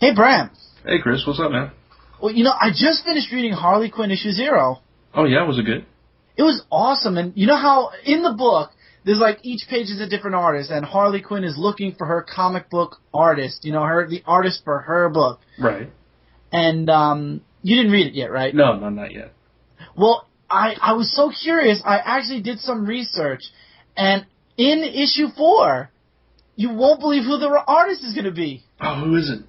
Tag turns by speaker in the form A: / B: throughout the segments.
A: Hey, Brant.
B: Hey, Chris. What's up, man?
A: Well, I just finished reading Harley Quinn issue 0.
B: Oh, yeah? Was it good?
A: It was awesome. And you know how in the book, there's like each page is a different artist, and Harley Quinn is looking for her comic book artist, the artist for her book.
B: Right.
A: And you didn't read it yet, right?
B: No, not yet.
A: Well, I was so curious. I actually did some research, and in issue 4, you won't believe who the artist is going to be.
B: Oh, who is it?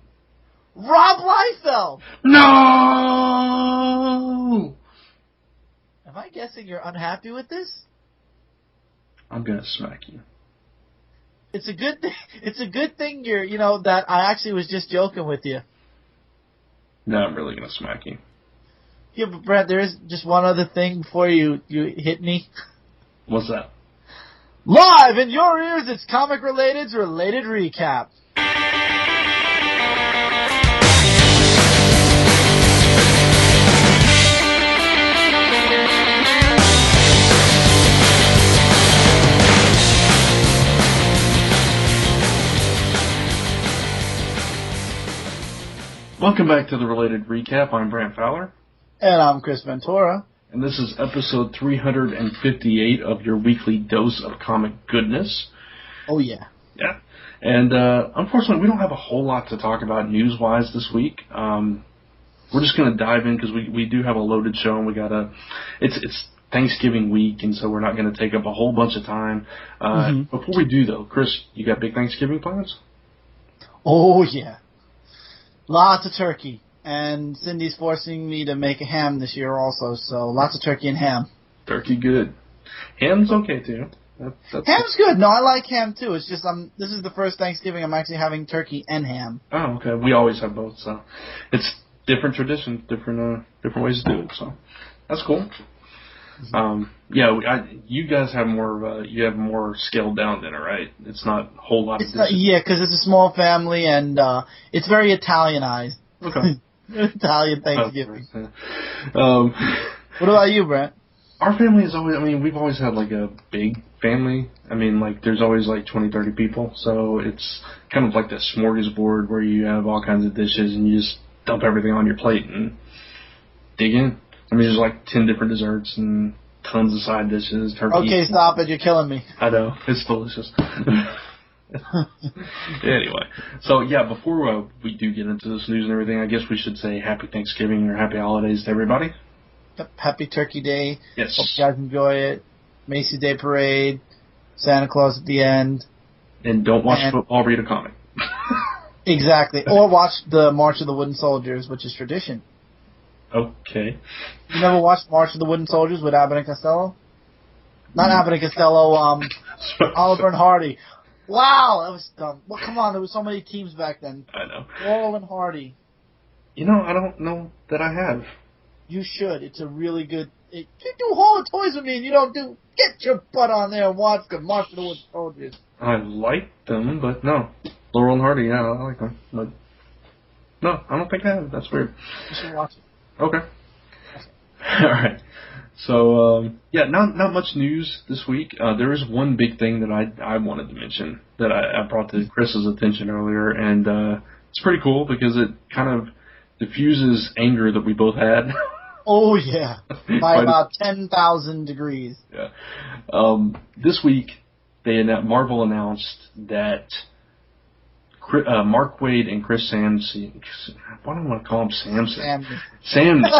A: Rob Liefeld!
B: No!
A: Am I guessing you're unhappy with this?
B: I'm gonna smack you.
A: It's a good thing. It's a good thing that I actually was just joking with you.
B: No, I'm really gonna smack you.
A: Yeah, but Brett, there is just one other thing before you hit me.
B: What's that?
A: Live in your ears, it's Comic Related's Related Recap.
B: Welcome back to the Related Recap. I'm Brant Fowler.
A: And I'm Chris Ventura.
B: And this is episode 358 of your weekly dose of comic goodness.
A: Oh, yeah.
B: Yeah. And unfortunately, we don't have a whole lot to talk about news-wise this week. We're just going to dive in because we do have a loaded show, and it's Thanksgiving week, and so we're not going to take up a whole bunch of time. Before we do, though, Chris, you got big Thanksgiving plans?
A: Oh, yeah. Lots of turkey. And Cindy's forcing me to make a ham this year also, so lots of turkey and ham.
B: Turkey good. Ham's okay, too.
A: Ham's good. No, I like ham, too. It's just this is the first Thanksgiving I'm actually having turkey and ham.
B: Oh, okay. We always have both, so it's different traditions, different ways to do it, so that's cool. You guys have more scaled down dinner, right? It's not a whole lot of dishes.
A: Yeah, because it's a small family, and it's very Italianized.
B: Okay.
A: Italian Thanksgiving.
B: What
A: about you, Brent?
B: Our family is always, we've always had like a big family. There's always like 20, 30 people, so it's kind of like the smorgasbord where you have all kinds of dishes and you just dump everything on your plate and dig in. There's like 10 different desserts and tons of side dishes, turkey.
A: Okay, stop it. You're killing me.
B: I know. It's delicious. Anyway, so yeah, before we do get into this news and everything, I guess we should say Happy Thanksgiving or Happy Holidays to everybody.
A: Yep, Happy Turkey Day.
B: Yes.
A: Hope you guys enjoy it. Macy's Day Parade. Santa Claus at the end.
B: And don't watch football, read a comic.
A: Exactly. Or watch the March of the Wooden Soldiers, which is tradition.
B: Okay.
A: You never watched March of the Wooden Soldiers with Abbott and Costello? Not Abbott and Costello, Oliver and Hardy. Wow, that was dumb. Well, come on, there were so many teams back then.
B: I know.
A: Laurel and Hardy.
B: I don't know that I have.
A: You should. It's a really good... You do Hall of Toys with me and you don't do... Get your butt on there and watch the March of the Wooden Soldiers.
B: I like them, but no. Laurel and Hardy, yeah, I like them. But no, I don't think I have. That's weird.
A: You should watch it.
B: Okay. All right. So, not much news this week. There is one big thing that I wanted to mention that I brought to Chris's attention earlier, and it's pretty cool because it kind of diffuses anger that we both had.
A: Oh, yeah. By about 10,000 degrees.
B: Yeah. This week, Marvel announced that Mark Waid and Chris Samney. Why do I want to call him Samson? Samney.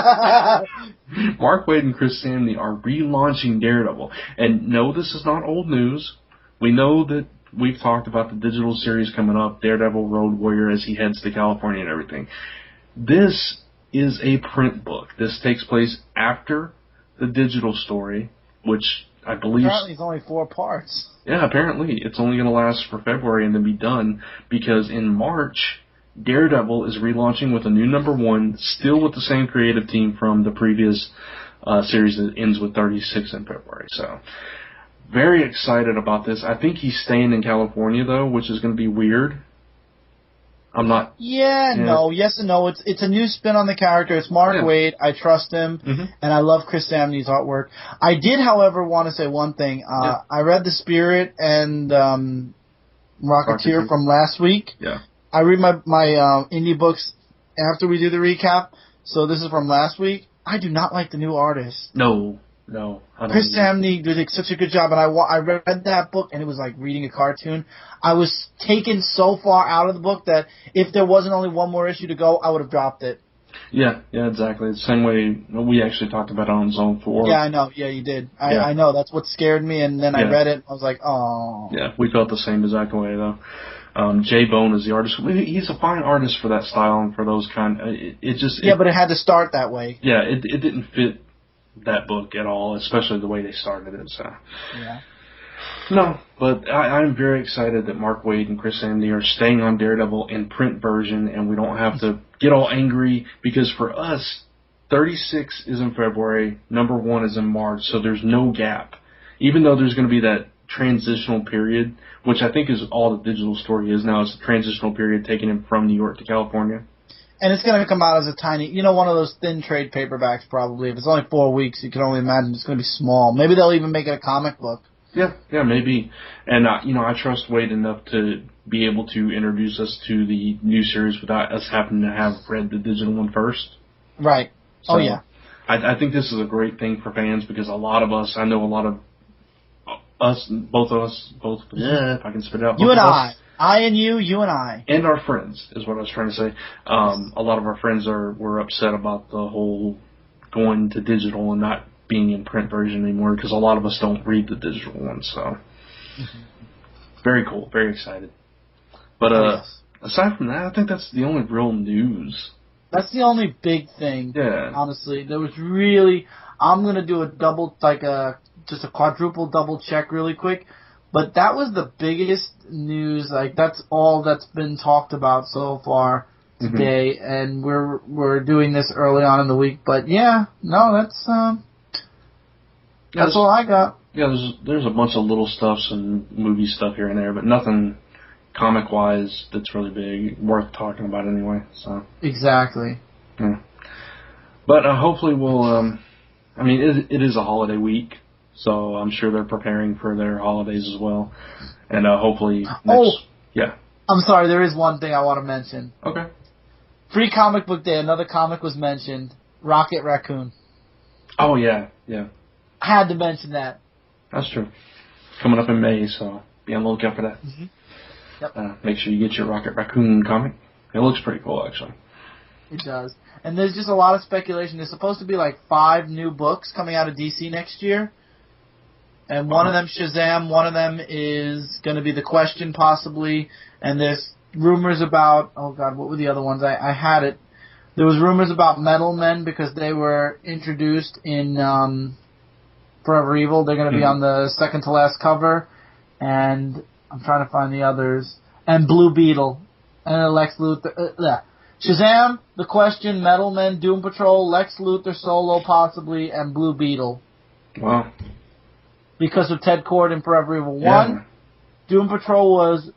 B: Mark Waid and Chris Samney are relaunching Daredevil. And no, this is not old news. We know that we've talked about the digital series coming up, Daredevil Road Warrior, as he heads to California and everything. This is a print book. This takes place after the digital story, which I believe...
A: Apparently it's only 4 parts.
B: Yeah, apparently. It's only going to last for February and then be done, because in March, Daredevil is relaunching with a new #1, still with the same creative team from the previous series that ends with 36 in February. So, very excited about this. I think he's staying in California, though, which is going to be weird. I'm not...
A: No, yes and no. It's a new spin on the character. It's Mark Waid. I trust him, and I love Chris Samney's artwork. I did, however, want to say one thing. I read The Spirit and Rocketeer from last week.
B: Yeah.
A: I read my indie books after we do the recap. So this is from last week. I do not like the new artist.
B: No.
A: Chris Samney did such a good job, and I read that book, and it was like reading a cartoon. I was taken so far out of the book that if there wasn't only one more issue to go, I would have dropped it.
B: Yeah, exactly. The same way we actually talked about it on Zone 4.
A: Yeah, I know. Yeah, you did. I know. That's what scared me, and then I read it, and I was like, oh.
B: Yeah, we felt the same exact way, though. Jay Bone is the artist. He's a fine artist for that style and for those kind.
A: But it had to start that way.
B: Yeah, it didn't fit that book at all, especially the way they started it. So.
A: Yeah.
B: No, but I'm very excited that Mark Waid and Chris Samney are staying on Daredevil in print version, and we don't have to get all angry because for us, 36 is in February, number 1 is in March, so there's no gap. Even though there's going to be that transitional period, which I think is all the digital story is now. It's a transitional period taking him from New York to California.
A: And it's going to come out as a tiny, one of those thin trade paperbacks probably. If it's only 4 weeks, you can only imagine it's going to be small. Maybe they'll even make it a comic book. Yeah,
B: maybe. And, I trust Wade enough to be able to introduce us to the new series without us having to have read the digital one first.
A: Right. So, yeah.
B: I think this is a great thing for fans because a lot of us, I know a lot of both, if I can spit it out.
A: You and I and you and I.
B: And our friends, is what I was trying to say. A lot of our friends were upset about the whole going to digital and not being in print version anymore because a lot of us don't read the digital one, so. Very cool, very excited. But aside from that, I think that's the only real news.
A: That's the only big thing, honestly. There was really, I'm going to do just a quadruple double check really quick. But that was the biggest news. That's all that's been talked about so far today, and we're doing this early on in the week. But that's all I got.
B: Yeah, there's a bunch of little stuffs and movie stuff here and there, but nothing comic wise that's really big, worth talking about anyway. So
A: exactly.
B: Yeah. But hopefully we'll. It is a holiday week. So I'm sure they're preparing for their holidays as well. And hopefully
A: I'm sorry, there is one thing I want to mention.
B: Okay.
A: Free Comic Book Day, another comic was mentioned. Rocket Raccoon.
B: Oh, yeah.
A: I had to mention that.
B: That's true. Coming up in May, so be on the lookout for that.
A: Mm-hmm. Yep.
B: Make sure you get your Rocket Raccoon comic. It looks pretty cool, actually.
A: It does. And there's just a lot of speculation. There's supposed to be 5 new books coming out of DC next year. And one of them Shazam, one of them is going to be The Question, possibly. And there's rumors about, oh God, what were the other ones? I had it. There was rumors about Metal Men because they were introduced in Forever Evil. They're going to be on the second to last cover. And I'm trying to find the others. And Blue Beetle. And Lex Luthor. Shazam, The Question, Metal Men, Doom Patrol, Lex Luthor solo possibly, and Blue Beetle.
B: Wow.
A: Because of Ted Kord in Forever Evil 1. Doom Patrol was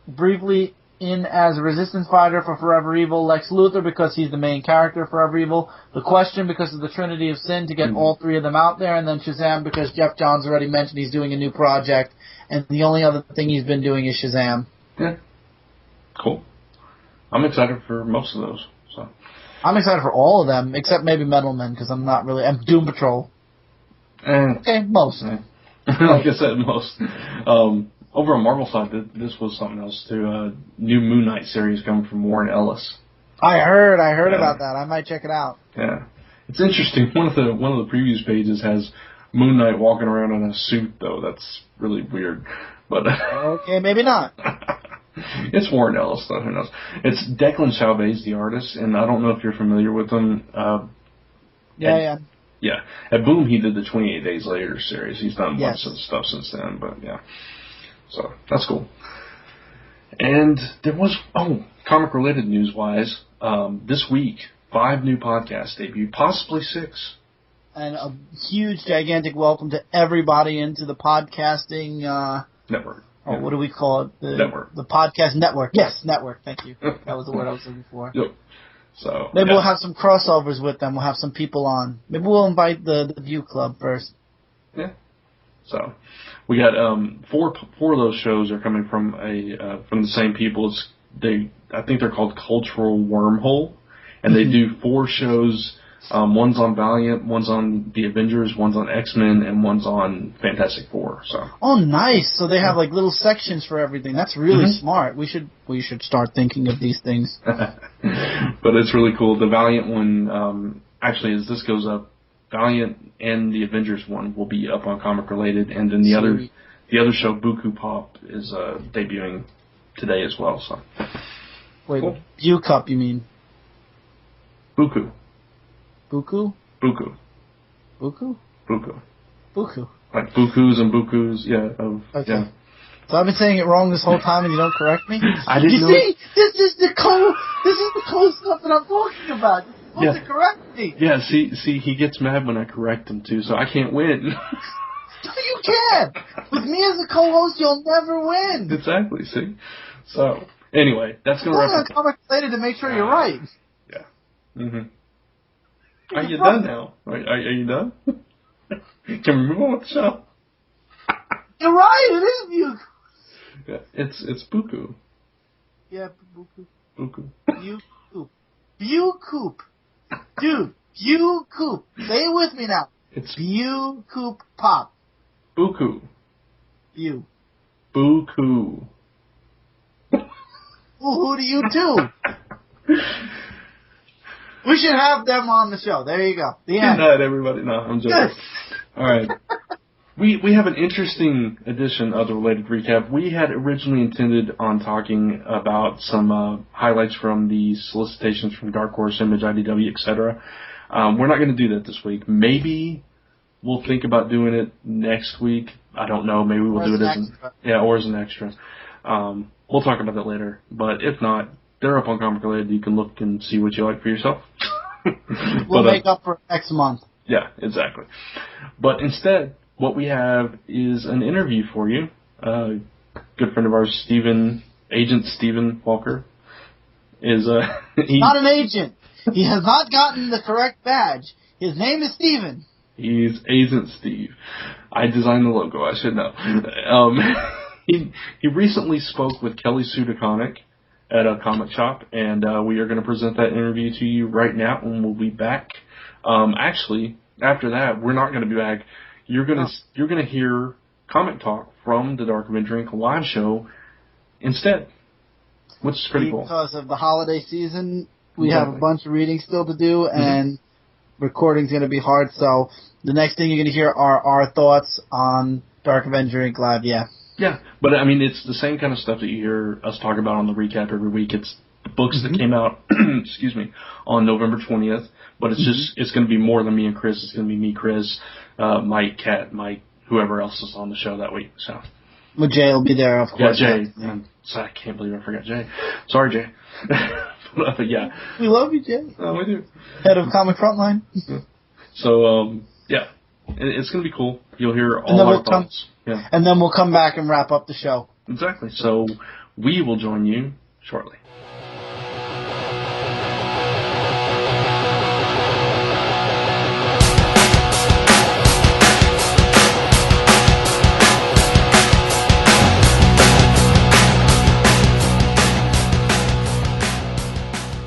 A: briefly in as a resistance fighter for Forever Evil. Lex Luthor because he's the main character of Forever Evil. The Question because of the Trinity of Sin to get all 3 of them out there. And then Shazam because Jeff Johns already mentioned he's doing a new project. And the only other thing he's been doing is Shazam.
B: Yeah. Cool. I'm excited for most of those. So
A: I'm excited for all of them, except maybe Metal Men because I'm not really... And Doom Patrol. Okay, most.
B: Like I said, most. Over on Marvel side, this was something else too. A new Moon Knight series coming from Warren Ellis.
A: I heard about that. I might check it out.
B: Yeah, it's interesting. One of the previous pages has Moon Knight walking around in a suit, though. That's really weird. But
A: okay, maybe not.
B: It's Warren Ellis, though. Who knows? It's Declan Chauvet's the artist, and I don't know if you're familiar with him.
A: Yeah.
B: Yeah, at Boom he did the 28 Days Later series. He's done lots of stuff since then, but yeah. So, that's cool. And there was, comic-related news-wise, this week, 5 new podcasts debuted, possibly 6.
A: And a huge, gigantic welcome to everybody into the podcasting...
B: network.
A: What do we call it? The
B: network.
A: The podcast network. Yes, network. Thank you. That was the word I was looking for.
B: Yep. So
A: maybe we'll have some crossovers with them. We'll have some people on. Maybe we'll invite the View Club first.
B: Yeah. So we got 4 of those shows are coming from the same people. It's I think they're called Cultural Wormhole, and they do 4 shows. One's on Valiant, one's on the Avengers, one's on X-Men, and one's on Fantastic Four. So.
A: Oh, nice! So they have like little sections for everything. That's really smart. We should start thinking of these things.
B: But it's really cool. The Valiant one, actually, as this goes up, Valiant and the Avengers one will be up on Comic Related, and then the other show, Buku Pop, is debuting today as well. So.
A: Wait, cool. Bu-Cup, you mean?
B: Buku.
A: Buku?
B: Buku.
A: Buku?
B: Buku.
A: Buku.
B: Like bukus and bukus, yeah.
A: Okay.
B: Yeah.
A: So I've been saying it wrong this whole time and you don't correct me?
B: I didn't know.
A: See? This is the cool stuff that I'm talking about. You're supposed to correct me.
B: Yeah, see, he gets mad when I correct him too, so I can't win.
A: You can! With me as a co-host, you'll never win!
B: Exactly, see? So, anyway, that's going to wrap
A: up. I'm excited to make sure you're right.
B: Yeah. Mm-hmm. Are you done now? Are you done? Can we move on with the show?
A: You're right, it is Buku.
B: Yeah, it's Buku.
A: Yeah, Buku.
B: Buku.
A: Buku. Buku. Dude, Buku. Say it with me now.
B: It's
A: Buku Pop.
B: Buku.
A: Bu.
B: Buku.
A: Who do you do? We should have them on the show. There you go. The end.
B: Good night, everybody. No, I'm joking. All right. We have an interesting edition of the Related Recap. We had originally intended on talking about some highlights from the solicitations from Dark Horse, Image, IDW, etc. We're not going to do that this week. Maybe we'll think about doing it next week. I don't know. Maybe we'll do it as an extra. We'll talk about that later. But if not, they're up on Comic Related. You can look and see what you like for yourself.
A: We'll make up for next month.
B: Yeah, exactly. But instead, what we have is an interview for you. A good friend of ours, Agent Stephen Walker, is
A: he's not an agent. He has not gotten the correct badge. His name is Stephen.
B: He's Agent Steve. I designed the logo. I should know. He recently spoke with Kelly Sue DeConnick at a comic shop, and we are going to present that interview to you right now, and we'll be back. Actually, after that, we're not going to be back. You're gonna hear comic talk from the Dark Avenger INC live show instead, which is pretty cool.
A: Because of the holiday season, we have a bunch of reading still to do, and recording's going to be hard. So the next thing you're going to hear are our thoughts on Dark Avenger INC live.
B: Yeah, but I mean, it's the same kind of stuff that you hear us talk about on the recap every week. It's the books that came out, excuse me, on November 20th. But it's it's going to be more than me and Chris. It's going to be me, Chris, Mike, Kat, Mike, whoever else is on the show that week. So.
A: Well, Jay will be there, of course.
B: Yeah, Jay. I can't believe I forgot Jay. Sorry, Jay. But yeah.
A: We love you, Jay.
B: Oh, we do.
A: Head of Comic Frontline.
B: So, yeah. It's going to be cool. You'll hear all our thoughts. Yeah.
A: And then we'll come back and wrap up the show.
B: Exactly. So we will join you shortly.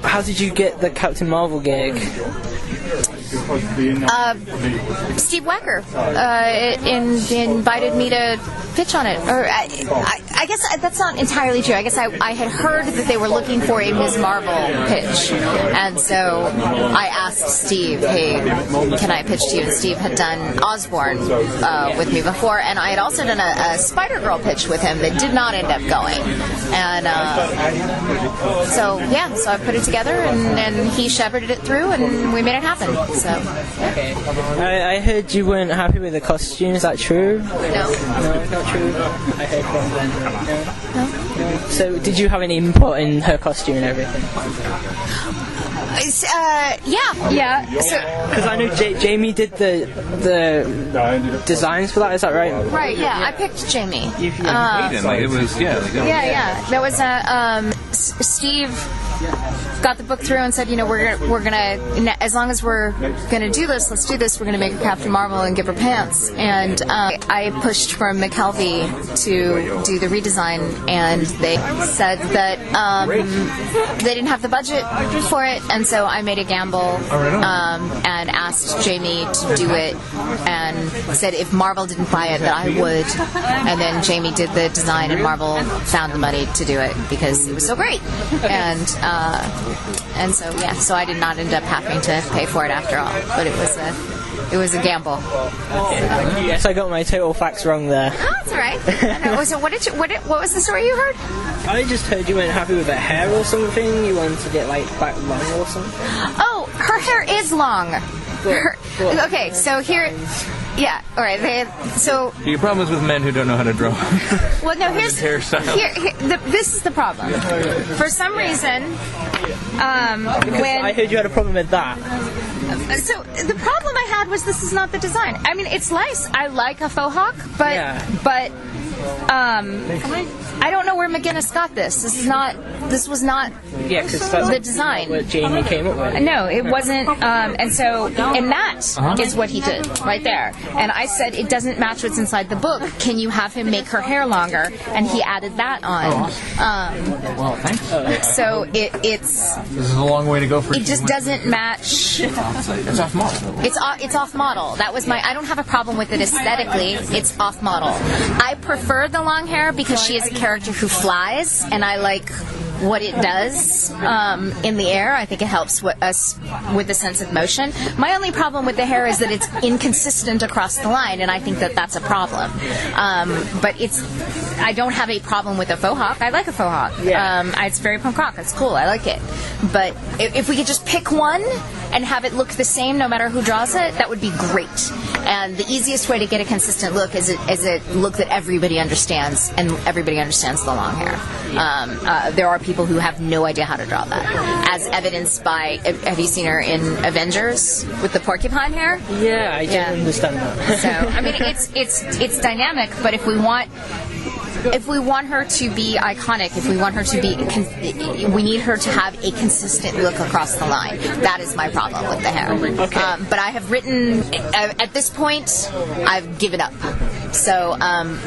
C: How did you get the Captain Marvel gig?
D: Steve Wacker invited me to pitch on it. Or I guess that's not entirely true. I guess I had heard that they were looking for a Ms. Marvel pitch. And so I asked Steve, hey, can I pitch to you? And Steve had done Osborn with me before. And I had also done a Spider-Girl pitch with him that did not end up going. And so I put it together and he shepherded it through and we made it happen. So.
C: Okay. I heard you weren't happy with the costume. Is that true?
D: No.
C: No, not true. I heard from them.
D: No.
C: So, did you have any input in her costume and everything?
D: Yeah.
C: Because I know Jamie did the designs for that. Is that right?
D: Right. Yeah, I picked Jamie.
E: It was
D: Yeah. That was Steve got the book through and said, we're gonna, as long as we're gonna do this, let's do this. We're gonna make her Captain Marvel and give her pants. And I pushed for McKelvey to do the redesign, and they said that they didn't have the budget for it, and so I made a gamble and asked Jamie to do it, and said if Marvel didn't buy it, that I would. And then Jamie did the design, and Marvel found the money to do it because it was so great. And so I did not end up having to pay for it after all, but it was a gamble.
C: Yes, I got my total facts wrong there.
D: Oh, that's all right. So what was the story you heard?
C: I just heard you weren't happy with her hair or something. You wanted it quite long or something.
D: Oh, her hair is long. Okay, so here. Yeah, all right.
E: Your problem is with men who don't know how to draw.
D: Well, no, this is the problem. For some reason,
C: I heard you had a problem with that.
D: So the problem I had was this is not the design. I mean, it's nice. I like a faux hawk, but I don't know where McGinnis got this. This was not the design.
C: What Jamie came up with.
D: No, it wasn't. And that is what he did right there. And I said it doesn't match what's inside the book. Can you have him make her hair longer? And he added that on.
E: Well, thanks.
D: So it's.
E: This is a long way to go for.
D: It just doesn't match.
E: It's off model.
D: It's off model. That was I don't have a problem with it aesthetically. It's off model. I prefer the long hair because she is a character who flies, and I like what it does in the air. I think it helps us with the sense of motion. My only problem with the hair is that it's inconsistent across the line, and I think that that's a problem. But I don't have a problem with a faux hawk. I like a faux hawk. Yeah. It's very punk rock. It's cool. I like it. But if we could just pick one and have it look the same no matter who draws it, that would be great. And the easiest way to get a consistent look is a look that everybody understands, and everybody understands the long hair. There are people who have no idea how to draw that, as evidenced by, have you seen her in Avengers with the porcupine hair?
C: Yeah, I don't understand that.
D: So, I mean, it's dynamic, but if we want her to be iconic, if we want her to be, we need her to have a consistent look across the line. That is my problem with the hair.
C: Okay.
D: But I have written, at this point, I've given up. So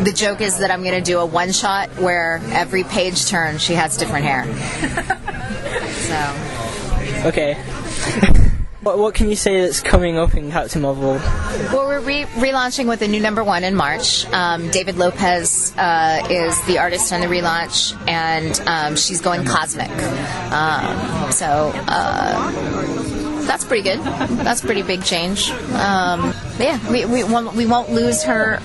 D: the joke is that I'm going to do a one-shot where every page turn she has different hair. So.
C: Okay. What can you say that's coming up in Captain Marvel?
D: Well, we're relaunching with a new #1 in March. David Lopez is the artist on the relaunch, and she's going cosmic. So that's pretty good. That's a pretty big change. We won't lose her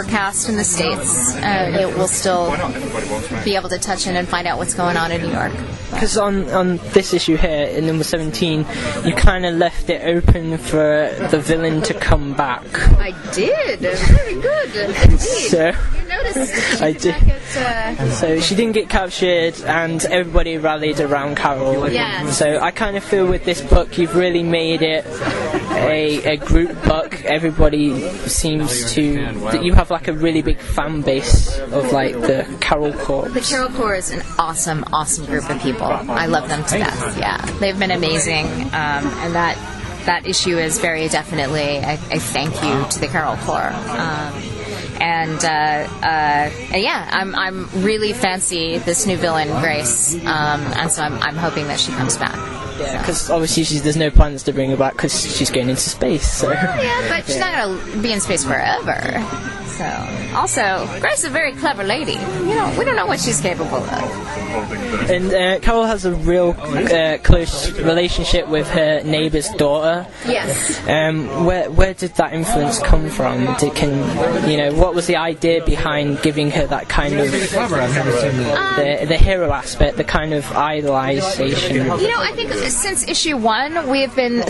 D: cast in the States. It will still be able to touch in and find out what's going on in New York.
C: Because on this issue here, in number 17, you kind of left it open for the villain to come back.
D: I did. Very good. Indeed.
C: So,
D: you noticed.
C: I did. So she didn't get captured, and everybody rallied around Carol.
D: Yes.
C: So I kind of feel with this book, you've really made it a group book. Everybody seems to. You have a really big fan base of the Carol Corps.
D: The Carol Corps is an awesome group of people. I love them to death. Yeah, they've been amazing, and that issue is very definitely a thank you to the Carol Corps. I'm really fancy this new villain, Grace, and so I'm hoping that she comes back.
C: Yeah, because obviously there's no plans to bring her back because she's going into space. So.
D: Yeah, but she's not going to be in space forever. So, also, Grace is a very clever lady. We don't know what she's capable of.
C: And Carol has a real close relationship with her neighbour's daughter.
D: Yes.
C: Where did that influence come from? What was the idea behind giving her that kind of the hero aspect, the kind of idolization?
D: I think since issue 1, we have been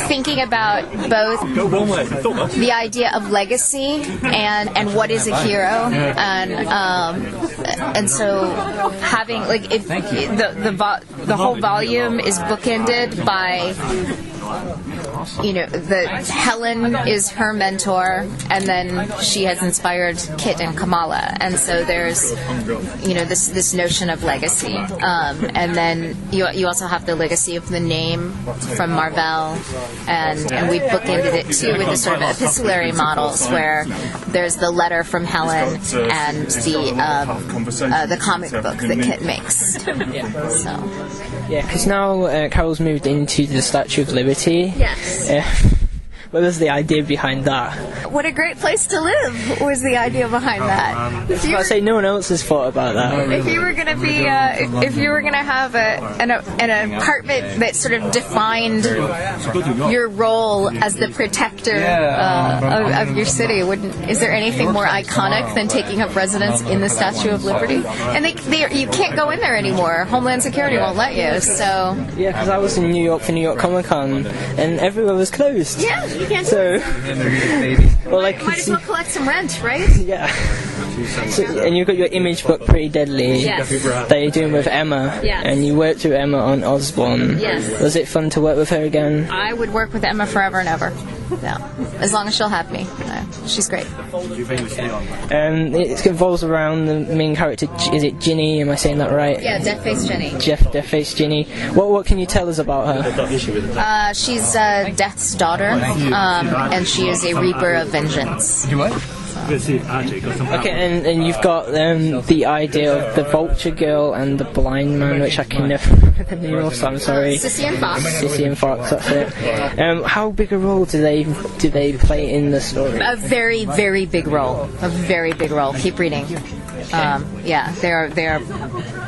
D: thinking about both the idea of legacy and what is a hero, and so having if the whole volume is bookended by, Helen is her mentor, and then she has inspired Kit and Kamala, and so there's, this notion of legacy, and then you also have the legacy of the name from Marvel, and we bookended it too with the sort of epistolary models where there's the letter from Helen and the comic book that Kit makes.
C: Yeah, because now Carol's moved into the Statue of Liberty.
D: Yes.
C: What was the idea behind that?
D: What a great place to live was the idea behind that.
C: I was about to say, no one else has thought about that.
D: If you were going to be, if you were going to have an apartment that sort of defined your role as the protector of your city, is there anything more iconic than taking up residence in the Statue of Liberty? And you can't go in there anymore. Homeland Security won't let you. So
C: yeah, because I was in New York for New York Comic Con, and everywhere was closed.
D: Yeah. You can't might as well collect some rent, right?
C: Yeah. So, and you've got your image book, Pretty Deadly,
D: yes,
C: that you're doing with Emma, yes, and you worked with Emma on Osborn.
D: Yes.
C: Was it fun to work with her again?
D: I would work with Emma forever and ever. Yeah. As long as she'll have me. She's great.
C: It revolves around the main character. Is it Ginny? Am I saying that right?
D: Yeah, Deathface Ginny.
C: Deathface Ginny. What can you tell us about her?
D: She's Death's daughter, and she is a reaper of vengeance.
E: You what?
C: Okay, and you've got the idea of the Vulture Girl and the Blind Man, which I can never remember the name of, so I'm sorry.
D: Sissy and Fox.
C: Sissy and Fox, that's it. How big a role do they play in the story?
D: A very, very big role. A very big role. Keep reading. They are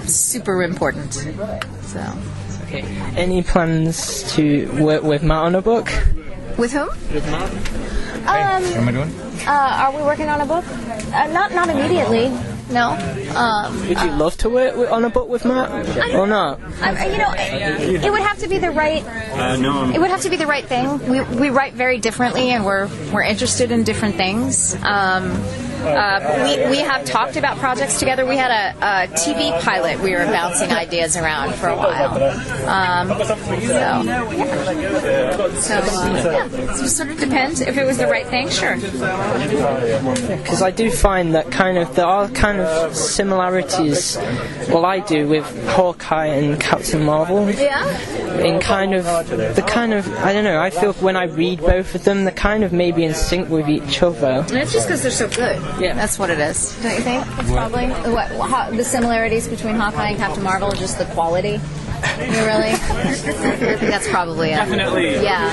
D: super important. So.
C: Okay. Any plans to work with Matt on a book?
D: With whom?
C: With Matt.
E: What am I doing?
D: Are we working on a book? Not immediately. No.
C: Would you love to work on a book with Matt, or not?
D: It would have to be the right. It would have to be the right thing. We write very differently, and we're interested in different things. We have talked about projects together. We had a TV pilot we were bouncing ideas around for a while. So it sort of depends. If it was the right thing, sure.
C: Because I do find that there are kind of similarities, well, I do, with Hawkeye and Captain Marvel.
D: Yeah?
C: In I don't know, I feel when I read both of them, they're kind of maybe in sync with each other.
D: And it's just because they're so good. Yeah. That's what it is. Don't you think? It's probably the similarities between Hawkeye and Captain Marvel are just the quality. Really? I think that's probably it.
E: Definitely.
D: Yeah.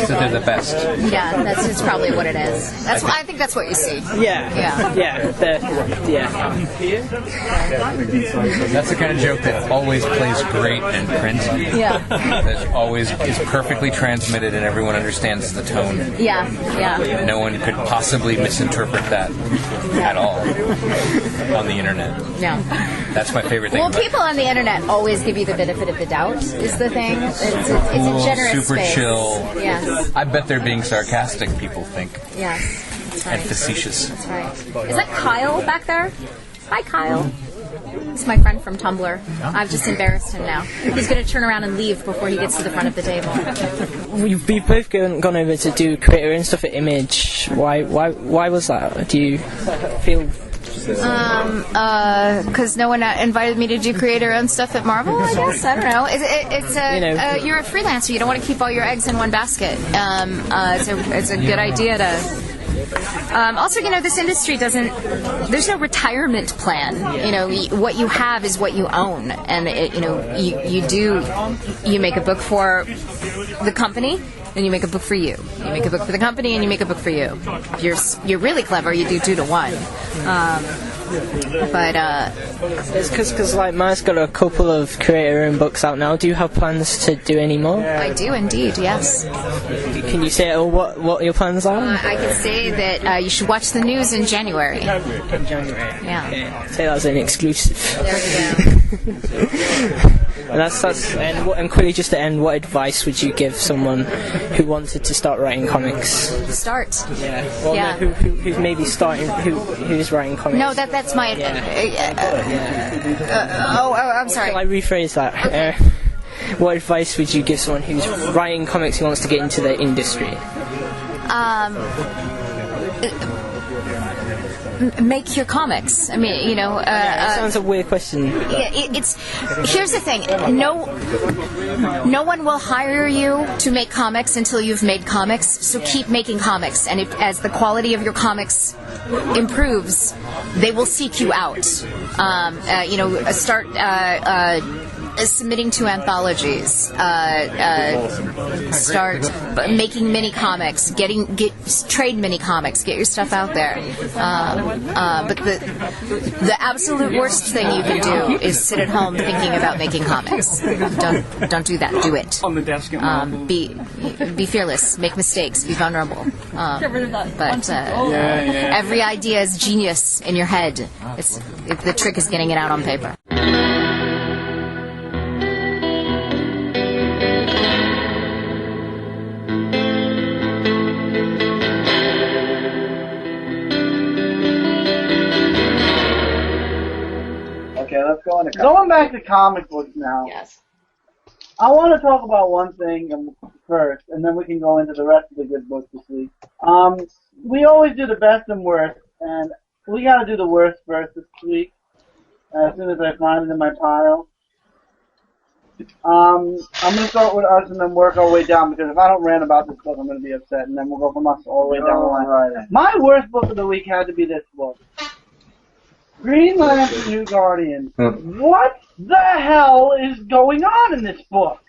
E: So they're the best.
D: Yeah, that's probably what it is. I think that's what you see.
C: Yeah.
E: That's the kind of joke that always plays great in print.
D: Yeah.
E: That always is perfectly transmitted and everyone understands the tone.
D: Yeah.
E: No one could possibly misinterpret that at all on the internet.
D: No.
E: That's my favorite thing.
D: Well, people on the internet always give you the benefit of the doubt, is the thing. It's a generous
E: super
D: space.
E: Chill.
D: Yes.
E: I bet they're being sarcastic, people think.
D: Yes. That's right.
E: And facetious.
D: That's right. Is that Kyle back there? Hi, Kyle. It's my friend from Tumblr. I've just embarrassed him now. He's going to turn around and leave before he gets to the front of the table.
C: We've both gone over to do creator and stuff at Image. Why was that? Do you feel...
D: Because no one invited me to do creator-owned stuff at Marvel, I guess. I don't know. You're a freelancer. You don't want to keep all your eggs in one basket. It's a good idea to... also, this industry there's no retirement plan. What you have is what you own. And, you make a book for the company, and you make a book for you. You make a book for the company, and you make a book for you. If you're really clever, you do 2 to 1.
C: It's because Matt's got a couple of creator-owned books out now. Do you have plans to do any more?
D: I do indeed, yes.
C: Can you say what your plans are?
D: I can say that you should watch the news in January.
C: In January?
D: Yeah.
C: Okay. Say that as an exclusive.
D: There we go.
C: And quickly, just to end, what advice would you give someone who wanted to start writing comics?
D: Start.
C: Yeah. Well,
D: yeah.
C: No, who's maybe starting, who's writing comics?
D: No, that's my. I'm sorry.
C: Shall I rephrase that? What advice would you give someone who's writing comics who wants to get into the industry?
D: Make your comics. I mean, you know.
C: It sounds a weird question.
D: Here's the thing. No one will hire you to make comics until you've made comics. So keep making comics, and as the quality of your comics improves, they will seek you out. Start submitting to anthologies. Start making mini comics. Trade mini comics. Get your stuff out there. But the absolute worst thing you can do is sit at home thinking about making comics. Don't do that. Do it.
F: On the desk.
D: Be fearless. Make mistakes. Be vulnerable. But every idea is genius in your head. The trick is getting it out on paper.
G: Okay, let's go into going back to comic books now.
D: Yes.
G: I want to talk about one thing first, and then we can go into the rest of the good books this week. We always do the best and worst, and we got to do the worst first this week. As soon as I find it in my pile. I'm going to start with us and then work our way down, because if I don't rant about this book, I'm going to be upset, and then we'll go from us all the way down the line. Right. My worst book of the week had to be this book. Green Lantern New Guardian. What the hell is going on in this book?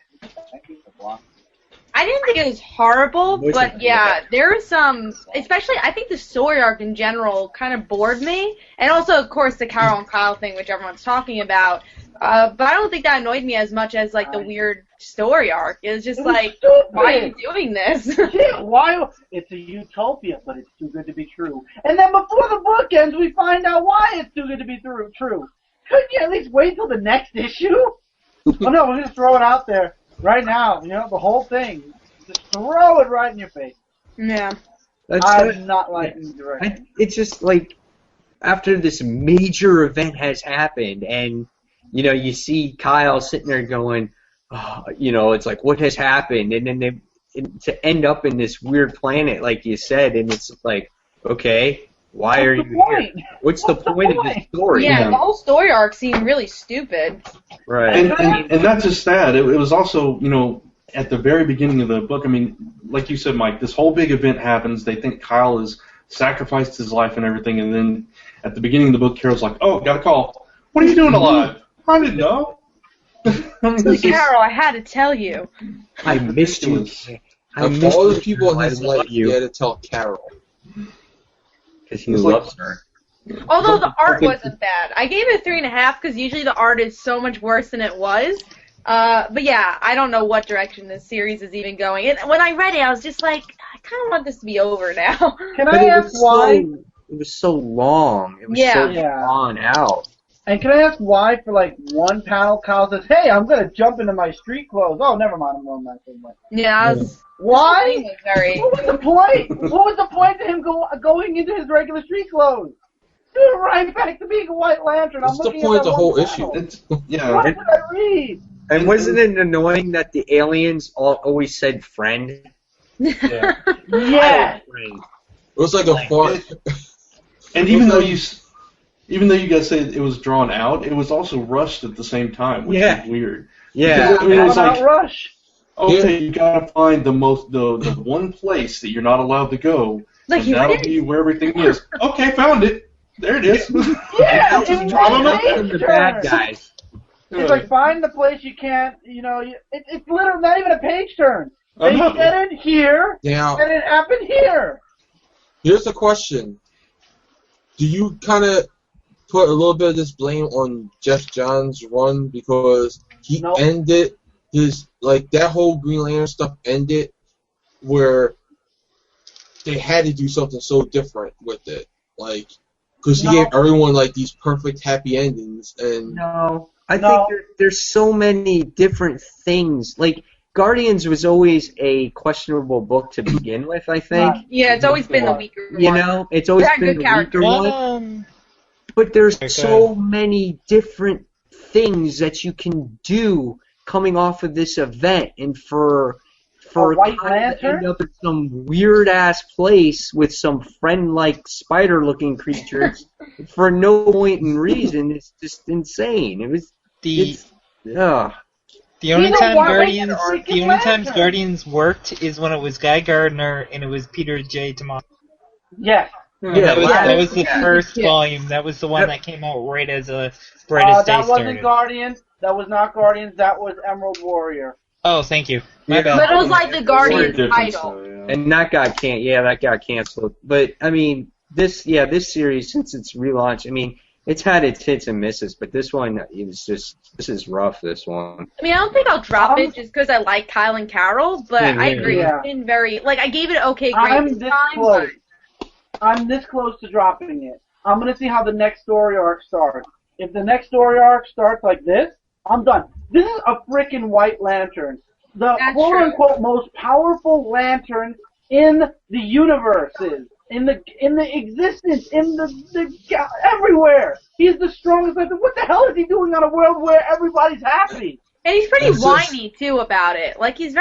H: I didn't think it was horrible, but yeah, there was some, especially I think the story arc in general kind of bored me, and also of course the Carol and Kyle thing, which everyone's talking about. But I don't think that annoyed me as much as like the weird story arc. It was just like, why are you doing this?
G: Yeah, why? It's a utopia, but it's too good to be true. And then before the book ends, we find out why it's too good to be true. Couldn't you at least wait till the next issue? Oh no, we're just throw it out there right now. You know, the whole thing. Just throw it right in your face.
H: Yeah.
G: I'm not liking the direction.
I: It's just like after this major event has happened, and you know, you see Kyle sitting there going, oh, you know, it's like, what has happened? And then to end up in this weird planet, like you said, and it's like, okay, why are you here? What's the point of this story?
H: Yeah, the whole story arc seemed really stupid.
B: Right. And not just that, it was also, you know, at the very beginning of the book, I mean, like you said, Mike, this whole big event happens. They think Kyle has sacrificed his life and everything, and then at the beginning of the book, Carol's like, oh, got a call. What are you doing alive? I didn't know.
H: Carol, I had to tell you.
I: I missed you.
J: Of all the people in his life, he had to tell Carol.
I: Because he loves her.
H: Although the art wasn't bad. I gave it 3.5 because usually the art is so much worse than it was. But yeah, I don't know what direction this series is even going. And when I read it, I was just like, I kind of want this to be over now.
G: Can I ask why?
I: It was so long. It was so drawn out.
G: And can I ask why, for like one panel, Kyle says, hey, I'm going to jump into my street clothes. Oh, never mind, I'm going back to my...
H: Yeah.
G: Why? What was the point? What was the point to him going into his regular street clothes? Right back to being a White Lantern.
J: What's the point of the whole issue?
G: What did I read?
I: And wasn't it annoying that the aliens always said friend?
G: Yeah. Yeah.
J: It was like a fart.
B: And even though you guys say it was drawn out, it was also rushed at the same time, which is weird.
I: Yeah.
B: Because, I mean, it was like,
G: rush.
B: Okay, you gotta find the one place that you're not allowed to go.
H: Like
B: and that'll be where everything is. Okay, found it. There it is.
G: Yeah, it's
I: the bad guys.
G: It's like, find the place you can't, you know, it's literally not even a page turn. They said it here, and it happened here.
J: Here's the question. Do you kind of put a little bit of this blame on Jeff Johns' run because he ended his, like, that whole Green Lantern stuff ended where they had to do something so different with it, like, because he gave everyone like these perfect happy endings, and
I: I think there's so many different things. Like, Guardians was always a questionable book to begin with, I think.
H: Yeah, it's always been the weaker one.
I: You know, it's always been the weaker one. But there's so many different things that you can do coming off of this event, and for
G: White
I: kind of to
G: Lantern?
I: end up in some weird ass place with some friend-like spider-looking creatures for no point and reason, it's just insane. The
F: only time Guardians worked is when it was Guy Gardner and it was Peter J. Tomasi.
G: Yes.
F: Yeah, that was the first volume. That was the one that came out right as Day started.
G: That wasn't Guardians. That was not Guardians. That was Emerald Warrior.
F: Oh, thank you. My bad.
H: But it was like the Guardians title.
I: And that got canceled. But I mean, this series, since it's relaunched, I mean, it's had its hits and misses, but this one this is rough. This one.
H: I mean, I don't think I'll drop it just because I like Kyle and Carol, but I agree. Yeah. It's been very I gave it okay grade.
G: I'm this close to dropping it. I'm gonna see how the next story arc starts. If the next story arc starts like this, I'm done. This is a frickin' White Lantern. The quote-unquote most powerful lantern in the universes, in the existence, in the everywhere. He's the strongest lantern. What the hell is he doing on a world where everybody's happy?
H: And he's pretty whiny too about it. Like he's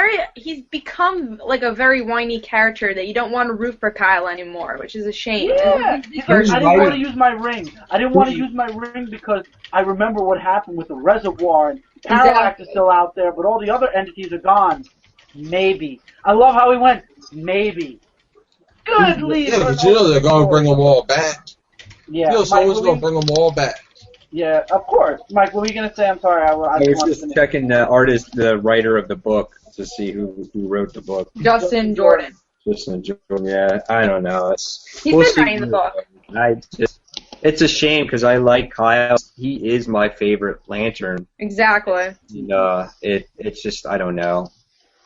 H: become like a very whiny character that you don't want to root for Kyle anymore, which is a shame.
G: Yeah, I didn't want to use my ring. I didn't want to use my ring because I remember what happened with the reservoir and Parallax is still out there, but all the other entities are gone. Maybe. I love how he went. Maybe. Good lead.
J: Yeah, but you know they're going to bring them all back.
G: Yeah.
J: You know someone's going to bring them all back.
G: Yeah, of course. Mike, what were you going to say? I'm sorry. I
I: was just checking the writer of the book to see who wrote the book.
H: Justin Jordan.
I: Justin Jordan, yeah. I don't know.
H: He's been writing the book.
I: It's a shame because I like Kyle. He is my favorite Lantern.
H: Exactly.
I: And it's just, I don't know.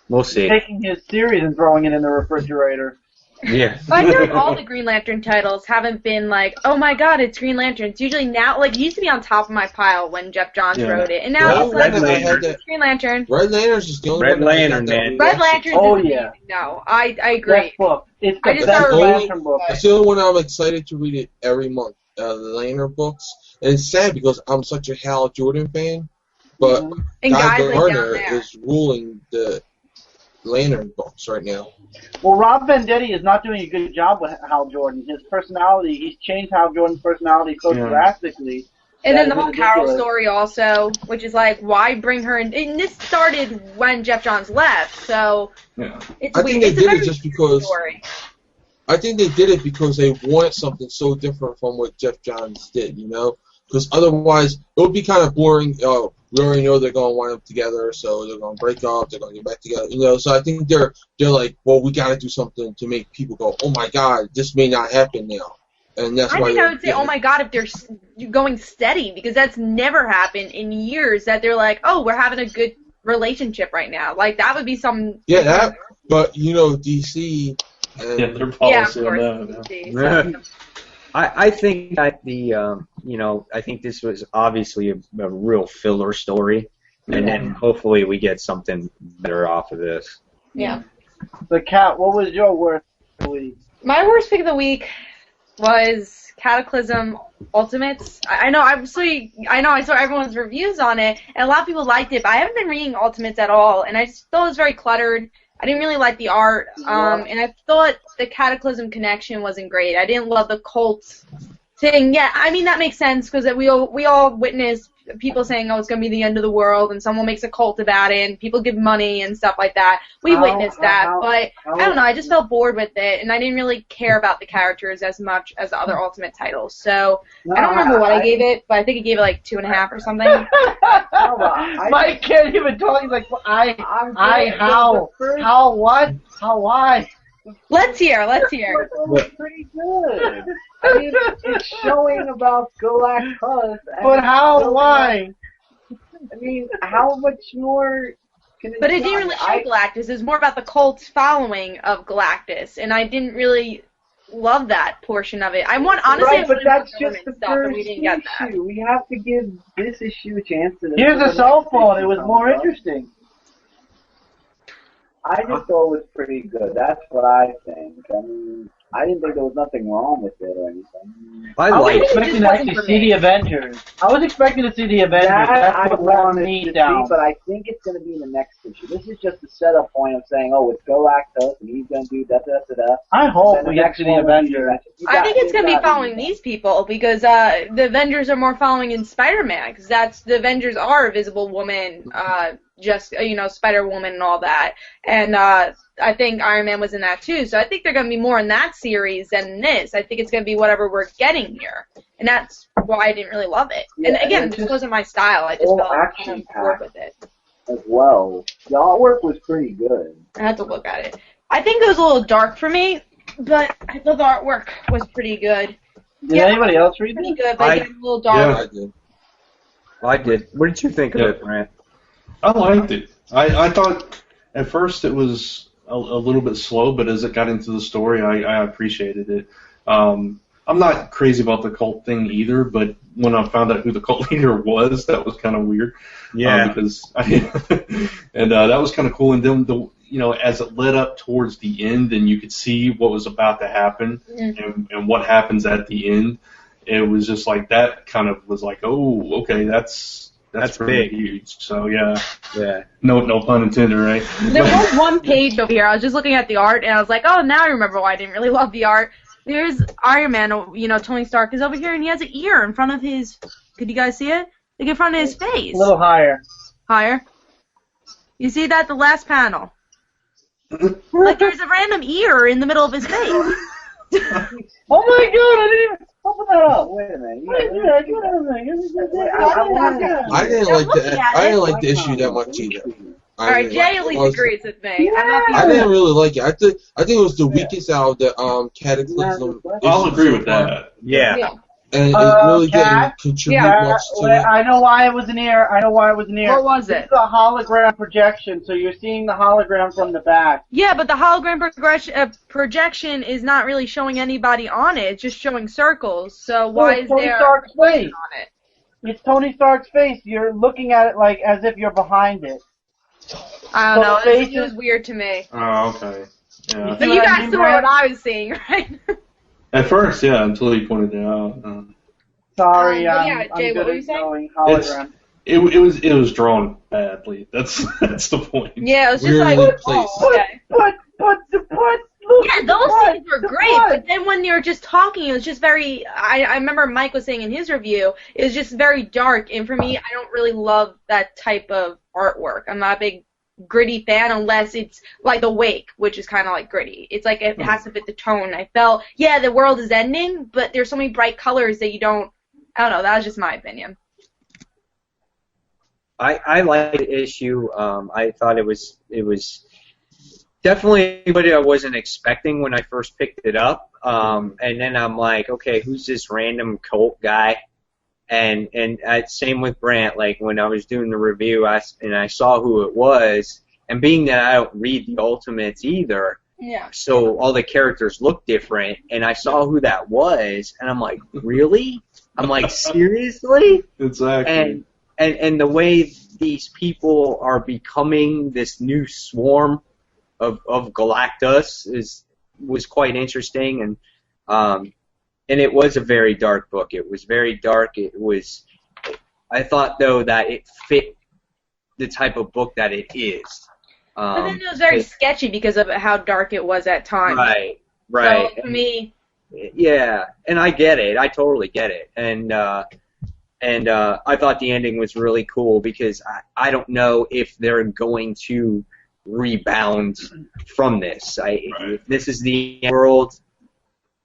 I: We'll see.
G: Taking his series and throwing it in the refrigerator.
I: Yeah.
H: But I feel like all the Green Lantern titles haven't been like, oh my god, it's Green Lantern. It's usually now, like, it used to be on top of my pile when Jeff Johns wrote it. And now it's like, it's Green Lantern.
J: Red Lantern's just the only
I: Red Lantern, man.
H: Red Lantern's amazing. No, I agree.
G: Best book. It's the best Lantern book.
J: It's the only one I'm excited to read it every month. The Lantern books. And it's sad because I'm such a Hal Jordan fan, but Guy Gardner is ruling the Lantern books right now.
G: Well, Rob Venditti is not doing a good job with Hal Jordan. His personality, he's changed Hal Jordan's personality so drastically.
H: And then the whole Carol story also, which is like, why bring her in? And this started when Jeff Johns left, so it's
J: I think they did it just because. I think they did it because they wanted something so different from what Jeff Johns did, you know? Because otherwise, it would be kind of boring. We already know they're going to wind up together, so they're going to break up, they're going to get back together, you know? So I think they're like, well, we got to do something to make people go, oh my God, this may not happen now. And that's why
H: I would say, oh my God, if they're going steady, because that's never happened in years, that they're like, oh, we're having a good relationship right now. Like, that would be some...
J: Yeah, but, you know, DC...
B: their policy on
I: that. I think that I think this was obviously a real filler story, and then hopefully we get something better off of this.
H: Yeah.
G: But Kat, what was your worst pick of the week?
H: My worst pick of the week was Cataclysm Ultimates. I know I saw everyone's reviews on it, and a lot of people liked it, but I haven't been reading Ultimates at all, and I just thought it was very cluttered. I didn't really like the art, and I thought the Cataclysm connection wasn't great. I didn't love the cult thing. Yeah, I mean, that makes sense, because we all witnessed people saying, oh, it's going to be the end of the world, and someone makes a cult about it, and people give money and stuff like that. We witnessed that, but I don't know, I just felt bored with it, and I didn't really care about the characters as much as the other Ultimate titles. So, I don't remember what I gave it, but I think I gave it like 2.5 or something.
G: Mike can't even talk. He's like, how, why?
H: Let's hear.
K: It was pretty good. I mean, it's showing about Galactus.
G: But how, why?
K: I mean, how much more can it
H: But it didn't really show Galactus. It was more about the cult's following of Galactus, and I didn't really love that portion of it. I want honestly.
K: Right, but that's just the
H: stuff, and
K: first
H: we didn't get that.
K: issue. We have to give this issue a chance to.
G: Here's a cell phone. It was more interesting.
K: I just thought it was pretty good. That's what I think. I mean, I didn't think there was nothing wrong with it or anything.
G: I was expecting to actually see the Avengers. I was expecting to see the Avengers.
K: That I
G: That's what
K: wanted
G: me
K: to
G: down.
K: see, but I think it's going to be in the next issue. This is just a setup point of saying, oh, it's Galactus, and he's going to do da-da-da-da.
G: I hope we get to the Avengers.
H: I think it's going to be following these people because the Avengers are more following in Spider-Man because the Avengers are Invisible Woman, Spider-Woman and all that. And I think Iron Man was in that too. So I think they're going to be more in that series than this. I think it's going to be whatever we're getting here. And that's why I didn't really love it.
K: Yeah,
H: and again, this wasn't my style. I just felt kind of bored with it.
K: As well. The artwork was pretty good.
H: I had to look at it. I think it was a little dark for me, but I thought the artwork was pretty good.
G: Did anybody else read
H: pretty
G: it?
H: good, but again, a little dark.
I: Yeah, I did. What did you think of it, Brant?
B: I liked it. I thought at first it was a little bit slow, but as it got into the story, I appreciated it. I'm not crazy about the cult thing either, but when I found out who the cult leader was, that was kind of weird.
I: Yeah.
B: And that was kind of cool. And then as it led up towards the end, and you could see what was about to happen and what happens at the end, it was just like that. Kind of was like, oh, okay, that's pretty
I: big.
B: huge. So yeah.
I: Yeah.
B: No pun intended, right?
H: There was one page over here. I was just looking at the art, and I was like, oh, now I remember why I didn't really love the art. There's Iron Man, Tony Stark is over here, and he has an ear in front of his. Could you guys see it? Like in front of his face.
G: A little higher.
H: Higher. You see that? The last panel. Like there's a random ear in the middle of his face.
G: Oh my god! I didn't even open that up.
K: Wait a minute.
J: I didn't like the issue that much either.
H: All right, Jay at least agrees with me.
J: I didn't really like it. I think it was the weakest out of the Cataclysm.
B: I'll agree with that.
I: Yeah.
J: And it really didn't contribute much to it.
G: I know why it was an ear.
H: What was it?
G: It's a hologram projection, so you're seeing the hologram from the back.
H: Yeah, but the hologram projection is not really showing anybody on it. It's just showing circles. So why is
G: Tony
H: there
G: Stark's face
H: on it?
G: It's Tony Stark's face. You're looking at it like as if you're behind it.
H: I don't know.
G: the face
H: It was weird to me.
B: Oh, okay. Yeah.
H: But you guys saw what I was seeing, right?
B: At first, yeah, until you pointed it out.
G: Sorry,
H: yeah,
G: I'm
H: Jay,
G: good
H: what were
G: at
H: you saying?
G: knowing hologram.
B: It was drawn badly. That's the point.
H: Yeah, it was just
J: Weirdly
H: like,
J: placed.
H: okay.
G: But
H: Yeah, those scenes were great, but then when you're just talking, it was just very. I remember Mike was saying in his review, it was just very dark, and for me, I don't really love that type of artwork. I'm not a big gritty fan unless it's like The Wake, which is kind of like gritty. It's like it has to fit the tone. I felt, yeah, the world is ending, but there's so many bright colors that you don't. I don't know. That was just my opinion.
I: I liked the issue. I thought it was definitely what I wasn't expecting when I first picked it up. And then I'm like, okay, who's this random cult guy? And same with Brant. Like when I was doing the review, I saw who it was, and being that I don't read the Ultimates either,
H: yeah.
I: So all the characters look different, and I saw who that was, and I'm like, really? I'm like, seriously?
B: Exactly.
I: And the way these people are becoming this new swarm of Galactus was quite interesting, and it was a very dark book. It was very dark. I thought though that it fit the type of book that it is.
H: But then it was very sketchy because of how dark it was at times.
I: Right.
H: So for me,
I: yeah, and I get it. I totally get it. And I thought the ending was really cool because I don't know if they're going to rebound from this. If this is the world,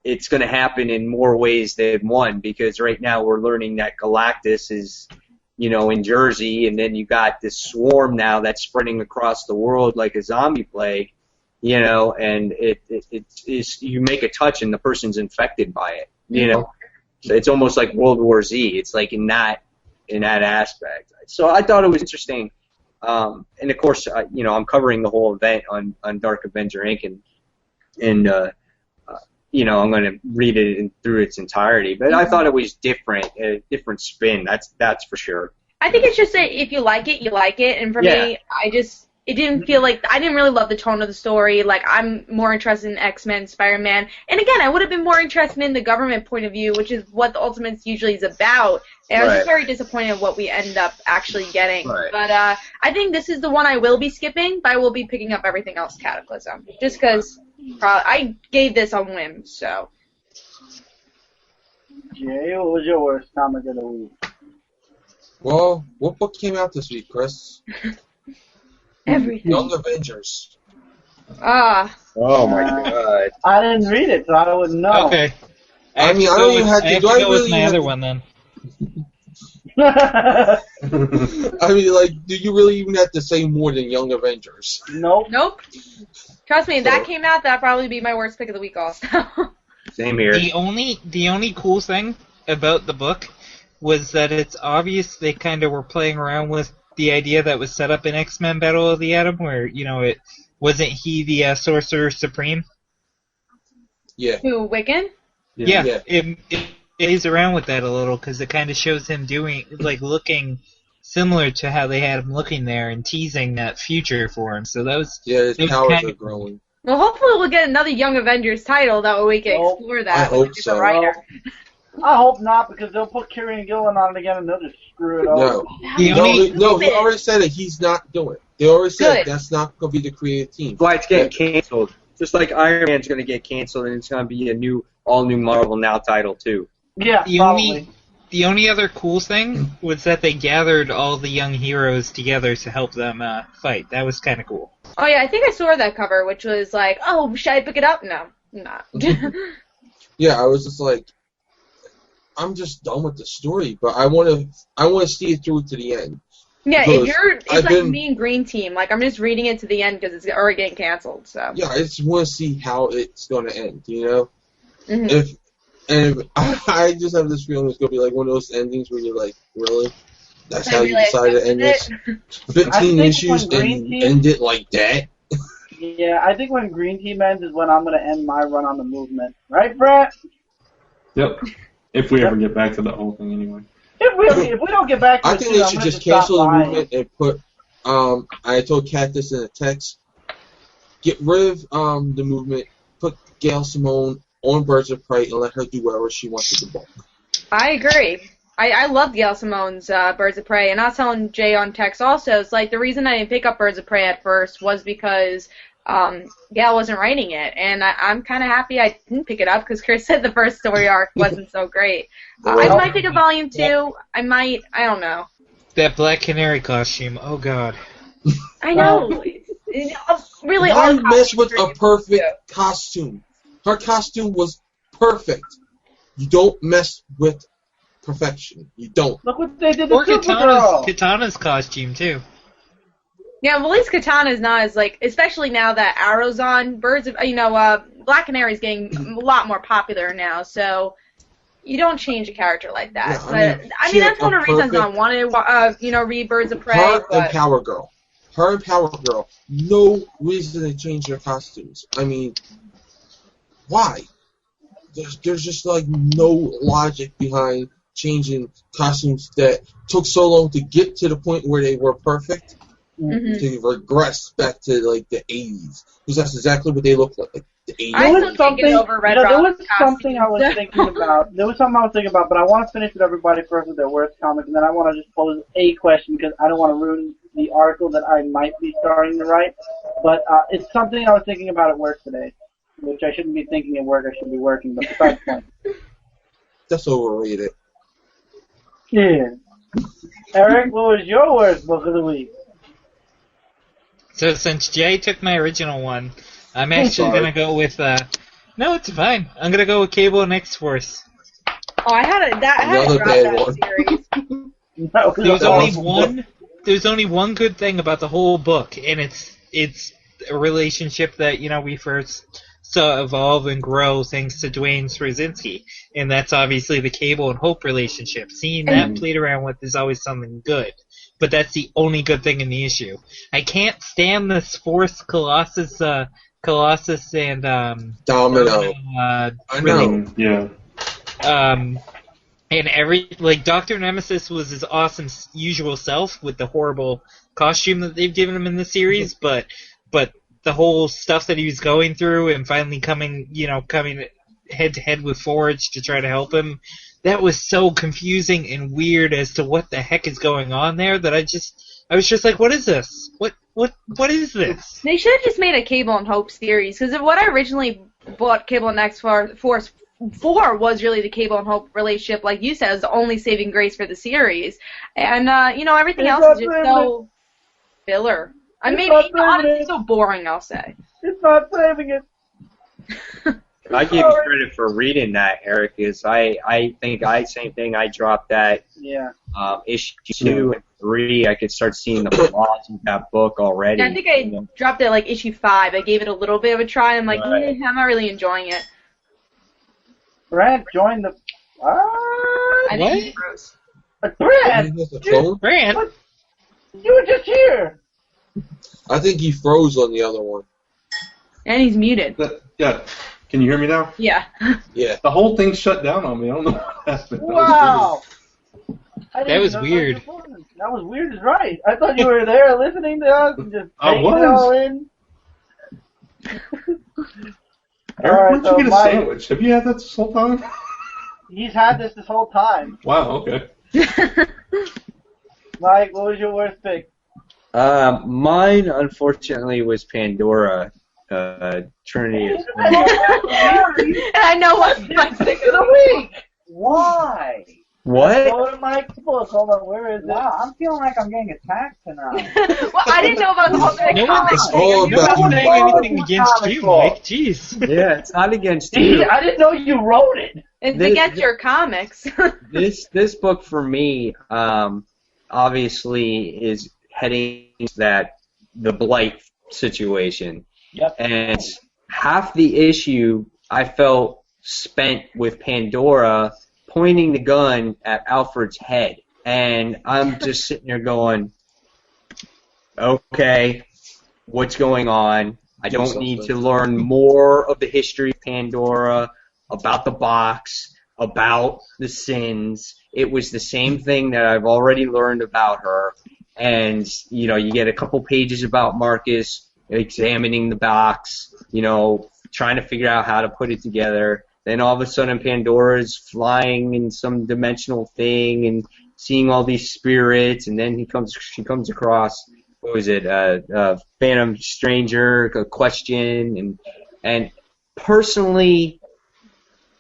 I: it's going to happen in more ways than one, because right now we're learning that Galactus is, in Jersey, and then you got this swarm now that's spreading across the world like a zombie plague, and it's you make a touch and the person's infected by it, So it's almost like World War Z. It's like in that aspect. So I thought it was interesting. And of course, I'm covering the whole event on Dark Avenger INC, and I'm going to read it through its entirety. But I thought it was different, a different spin. That's for sure.
H: I think it's just that if you like it, you like it. And for me, it didn't feel like, I didn't really love the tone of the story. Like, I'm more interested in X-Men, Spider-Man. And again, I would have been more interested in the government point of view, which is what the Ultimates usually is about. And I was just very disappointed in what we ended up actually getting.
I: Right.
H: But I think this is the one I will be skipping, but I will be picking up everything else Cataclysm. Just because I gave this on whim, so.
G: Jay, what was your worst comic of the week?
J: Well, what book came out this week, Chris?
H: Everything.
J: Young Avengers.
I: Oh my God.
G: I didn't read it, so I wouldn't know.
F: Okay.
J: I mean, I don't even have to.
F: I have
J: Do
F: to
J: I
F: go
J: really
F: with my
J: have
F: other
J: to-
F: one then.
J: I mean, like, do you really even have to say more than Young Avengers?
G: Nope.
H: Trust me, if that came out, that'd probably be my worst pick of the week also.
I: Same here.
F: The only cool thing about the book was that it's obvious they kind of were playing around with the idea that was set up in X-Men Battle of the Atom, where, it wasn't he the Sorcerer Supreme?
J: Yeah.
H: Who, Wiccan?
F: Yeah. It plays around with that a little, because it kind of shows him looking similar to how they had him looking there and teasing that future for him. So that was...
J: Yeah, his powers are growing.
H: Well, hopefully we'll get another Young Avengers title, that way we can explore that.
J: I hope
H: with
J: so.
H: the writer.
G: I hope not, because they'll put Kieran Gillen on it again and they'll just screw it up.
J: No, he already said it. He's not doing it. They already said
H: Good.
J: that's not going to be the creative team.
I: That's why it's getting canceled. Just like Iron Man's going to get canceled, and it's going to be a all-new Marvel Now title, too.
G: Yeah,
F: The only other cool thing was that they gathered all the young heroes together to help them fight. That was kind of cool.
H: Oh yeah, I think I saw that cover, which was like, oh, should I pick it up? No, not.
J: Yeah, I was just like, I'm just done with the story, but I want to see it through to the end.
H: Yeah,
J: Because
H: it's like me and Green Team. Like, I'm just reading it to the end because it's already getting canceled. So.
J: Yeah, I just want to see how it's going to end.
H: Mm-hmm.
J: If I just have this feeling it's going to be like one of those endings where you're like, really? That's how you decided to end this? 15 issues and end it like that?
G: Yeah, I think when Green Team ends is when I'm going to end my run on the movement. Right, Brett?
B: Yep. If we ever get back to the whole thing, anyway.
G: If we don't get back to
J: I
G: it
J: think
G: soon,
J: they
G: I'm
J: should
G: gonna
J: just
G: stop
J: cancel the
G: lying.
J: movement and put. I told Kat this in a text. Get rid of the movement. Put Gail Simone on Birds of Prey and let her do whatever she wants with the book.
H: I agree. I love Gail Simone's Birds of Prey, and I was telling Jay on text also, it's like the reason I didn't pick up Birds of Prey at first was because Gail wasn't writing it, and I'm kind of happy I didn't pick it up because Chris said the first story arc wasn't so great. I might pick up volume 2. I don't know.
F: That Black Canary costume, oh god.
H: I know. Really,
J: Why mess with a perfect costume? Her costume was perfect. You don't mess with perfection. You don't.
G: Look what they did to
F: Or
G: Supergirl.
F: Katana's costume, too.
H: Yeah, well, at least Katana's not as, like, especially now that Arrow's on, Black Canary's getting a lot more popular now, so you don't change a character like that.
J: Yeah,
H: I mean, that's one of the reasons I wanted to, read Birds of Prey.
J: Her
H: but...
J: and Power Girl. Her and Power Girl. No reason to change their costumes. I mean, why? There's just, like, no logic behind changing costumes that took so long to get to the point where they were perfect.
H: Mm-hmm.
J: To regress back to like the 80s, because that's exactly what they look like. The 80s.
H: I still can't get over Red
G: There
H: Robin's
G: was something I was thinking about. There was something I was thinking about, but I want to finish with everybody first with their worst comic, and then I want to just pose a question because I don't want to ruin the article that I might be starting to write. But it's something I was thinking about at work today, which I shouldn't be thinking at work. I should be working. But besides the point.
J: That's overrated.
G: Yeah. Eric, what was your worst book of the week?
F: So since Jay took my original one, I'm actually going to go with... no, it's fine. I'm going to go with Cable and X-Force.
H: Oh, I had
J: Another
H: to
J: bad
H: drop
J: one.
H: that series.
F: There's only one good thing about the whole book, and it's a relationship that, we first saw evolve and grow thanks to Dwayne Straczynski, and that's obviously the Cable and Hope relationship. Seeing that played around with is always something good. But that's the only good thing in the issue. I can't stand this Force Colossus Colossus and
J: Domino.
F: I
J: know.
B: Yeah.
F: And Dr. Nemesis was his awesome usual self with the horrible costume that they've given him in the series, but the whole stuff that he was going through and finally coming head to head with Forge to try to help him, that was so confusing and weird as to what the heck is going on there that I was just like, what is this? What is this?
H: They should have just made a Cable and Hope series, because what I originally bought Cable and X-Force for was really the Cable and Hope relationship, like you said, is the only saving grace for the series. And, everything else is just so filler. Honestly, so boring, I'll say.
G: It's not saving it.
I: I give you credit for reading that, Eric, because I think same thing. I dropped that issue 2 and 3. I could start seeing the flaws in that book already.
H: Yeah, I think I dropped it like issue 5. I gave it a little bit of a try. I'm like, I'm not really enjoying it.
G: Brant joined the.
H: I think he froze.
G: Brant, what? You were just here.
J: I think he froze on the other one.
H: And he's muted.
B: Yeah. Can you hear me now?
H: Yeah.
J: Yeah.
B: The whole thing shut down on me. I don't know what happened.
G: Wow.
F: That was weird.
G: That was weird as right. I thought you were there listening to us and just taking it all in.
B: Eric, where'd you get a sandwich? Have you had that this whole time?
G: He's had this whole time.
B: Wow, okay.
G: Mike, what was your worst pick?
I: Mine, unfortunately, was Pandora. Trinity.
H: And I know what's my pick of the week.
K: Why?
I: What?
G: Go to Mike's book. Hold on, where is it?
K: Wow, I'm feeling like I'm getting attacked tonight.
H: Well, I didn't know about the whole thing.
F: No one's saying anything against you, Mike. Jeez.
I: Yeah, it's not against you.
G: I didn't know you wrote it.
H: It's against your comics.
I: This book for me, obviously, is heading to the Blight situation.
G: Yep.
I: And half the issue I felt spent with Pandora pointing the gun at Alfred's head. And I'm just sitting there going, okay, what's going on? I don't need to learn more of the history of Pandora, about the box, about the sins. It was the same thing that I've already learned about her. And, you get a couple pages about Marcus examining the box, trying to figure out how to put it together. Then all of a sudden Pandora's flying in some dimensional thing and seeing all these spirits, and then she comes across, what was it, Phantom Stranger, a question, and personally,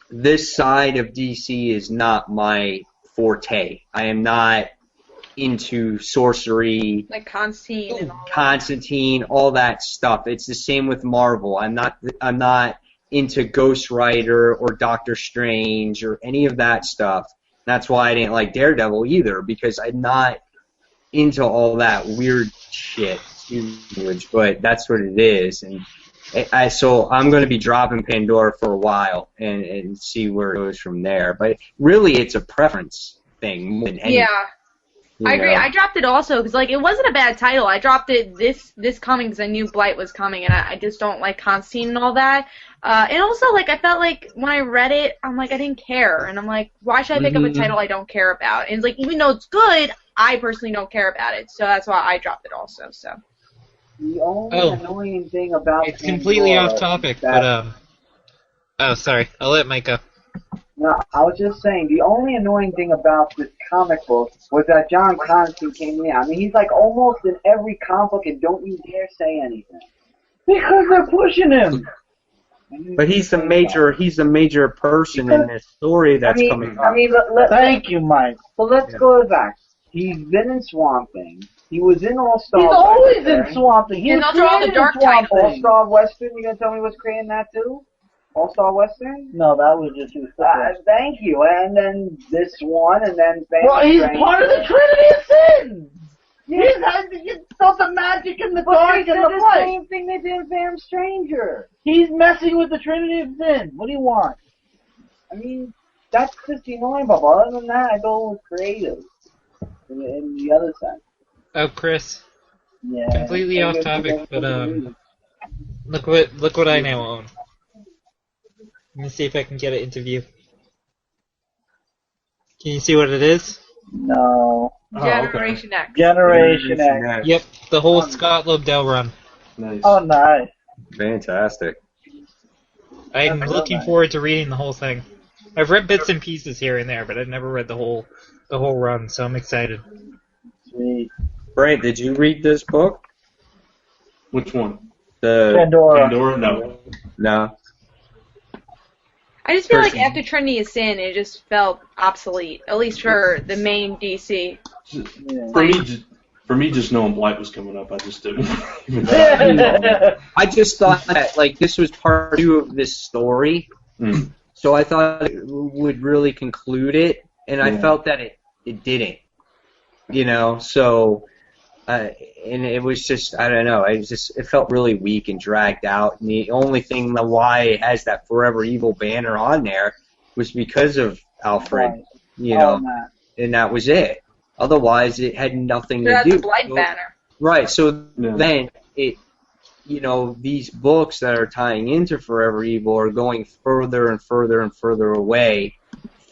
I: this side of DC is not my forte. I am not into sorcery,
H: like Constantine,
I: all that stuff. It's the same with Marvel. I'm not into Ghost Rider or Doctor Strange or any of that stuff. That's why I didn't like Daredevil either, because I'm not into all that weird shit. But that's what it is, and so I'm going to be dropping Pandora for a while and see where it goes from there. But really, it's a preference thing more than anything.
H: Yeah. I agree. I dropped it also because it wasn't a bad title. I dropped it this coming because I knew Blight was coming, and I just don't like Constantine and all that. And also, I felt like when I read it, I'm like, I didn't care, and I'm like, why should I pick up a title I don't care about? And it's even though it's good, I personally don't care about it, so that's why I dropped it also. So.
K: The only annoying thing about
F: it's completely off topic, but oh, sorry. I'll let Mike go.
K: No, I was just saying, the only annoying thing about this comic book was that John Constantine came in. I mean, he's almost in every comic book, and don't you dare say anything.
G: Because they're pushing him.
I: But he's a major person in this story that's coming up.
G: Thank you, Mike.
K: Well, let's go back. He's been in Swamp Thing. He was in All-Star
G: He's
K: Western.
G: always in Swamp Thing.
H: And those are all the dark titles.
K: All-Star Western, you gonna tell me what's creating that too? All-Star Western?
G: No, that was just his
K: thank you. And then this one, and then
G: well, he's part of the Trinity of Sin! He's got the magic and the dark and the light.
K: the same thing they did in Phantom Stranger.
G: He's messing with the Trinity of Sin. What do you want?
K: I mean, that's just the annoying part. Other than that, I go with creative in the other sense.
F: Oh, Chris.
K: Yeah.
F: Completely off topic, but Look what I now own. Let me see if I can get it into view. Can you see what it is?
K: No.
H: Generation X.
K: Generation X.
F: Yep, the whole Scott Lobdell run.
B: Nice.
K: Oh, nice.
I: Fantastic.
F: I'm looking forward to reading the whole thing. I've read bits and pieces here and there, but I've never read the whole run, so I'm excited.
K: Sweet.
I: Brant, did you read this book?
B: Which one?
I: The
K: Pandora.
I: No.
H: I just feel like after Trinity of Sin, it just felt obsolete, at least for the main DC.
B: For me, just knowing Blight was coming up, I just didn't.
I: I just thought that this was part 2 of this story, so I thought it would really conclude it, and I felt that it didn't. So. And it was just, I don't know, it felt really weak and dragged out. And the only thing why it has that Forever Evil banner on there was because of Alfred, and that was it. Otherwise, it had nothing to do.
H: That's the Blight banner.
I: Right, so then these books that are tying into Forever Evil are going further and further and further away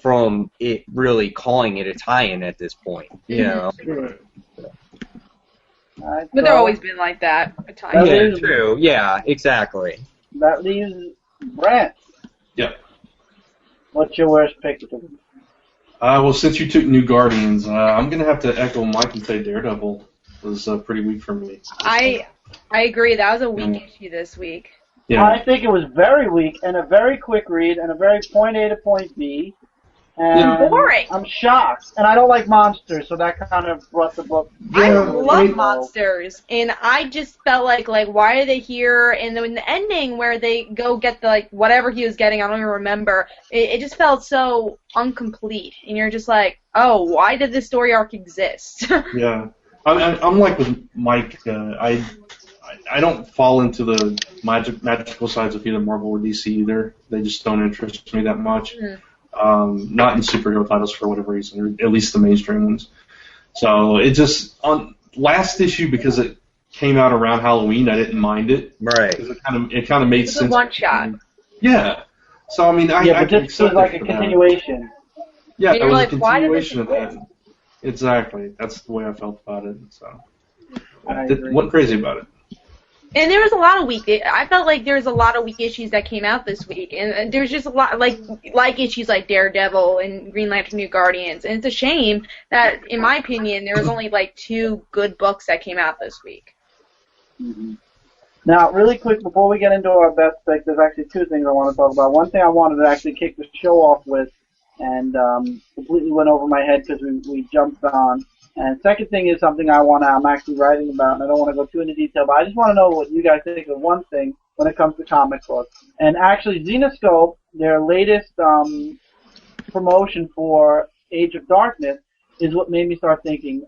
I: from it really calling it a tie-in at this point,
H: But they've always been like that.
I: Yeah, true. Yeah, exactly.
K: That leaves Brant.
B: Yep.
K: What's your worst pick?
B: Well, since you took New Guardians, I'm going to have to echo Mike and say Daredevil was pretty weak for me.
H: I agree. That was a weak issue this week.
B: Yeah.
K: I think it was very weak and a very quick read and a very point A to point B. And
H: boring.
K: I'm shocked. And I don't like monsters, so that kind of brought the book.
H: I love monsters, and I just felt like why are they here? And then in the ending where they go get the whatever he was getting, I don't even remember. It just felt so incomplete, and you're just like, oh, why did this story arc exist?
B: Yeah, I'm like with Mike. I don't fall into the magical sides of either Marvel or DC either. They just don't interest me that much. Not in superhero titles for whatever reason, or at least the mainstream ones. So it just on last issue, because it came out around Halloween, I didn't mind it.
I: Right.
B: Because it kind of made sense.
H: It's a one shot.
B: Yeah. So I mean, I
K: but
B: can
K: this
B: accept
K: was like
B: it
K: a
B: for
K: continuation.
B: Yeah,
H: You're
B: it was
H: like,
B: a
H: why did this
B: continuation of that. Exactly. That's the way I felt about it. So
K: I
B: wasn't crazy about it.
H: And there was a lot of I felt like there was a lot of weak issues that came out this week, and there's just a lot like issues like Daredevil and Green Lantern New Guardians, and it's a shame that, in my opinion, there was only 2 good books that came out this week.
K: Mm-hmm. Now, really quick, before we get into our best pick, there's actually 2 things I want to talk about. One thing I wanted to actually kick the show off with, and completely went over my head because we jumped on. And second thing is something I'm actually writing about, and I don't want to go too into detail, but I just want to know what you guys think of one thing when it comes to comic books. And actually, Zenoscope, their latest promotion for Age of Darkness, is what made me start thinking.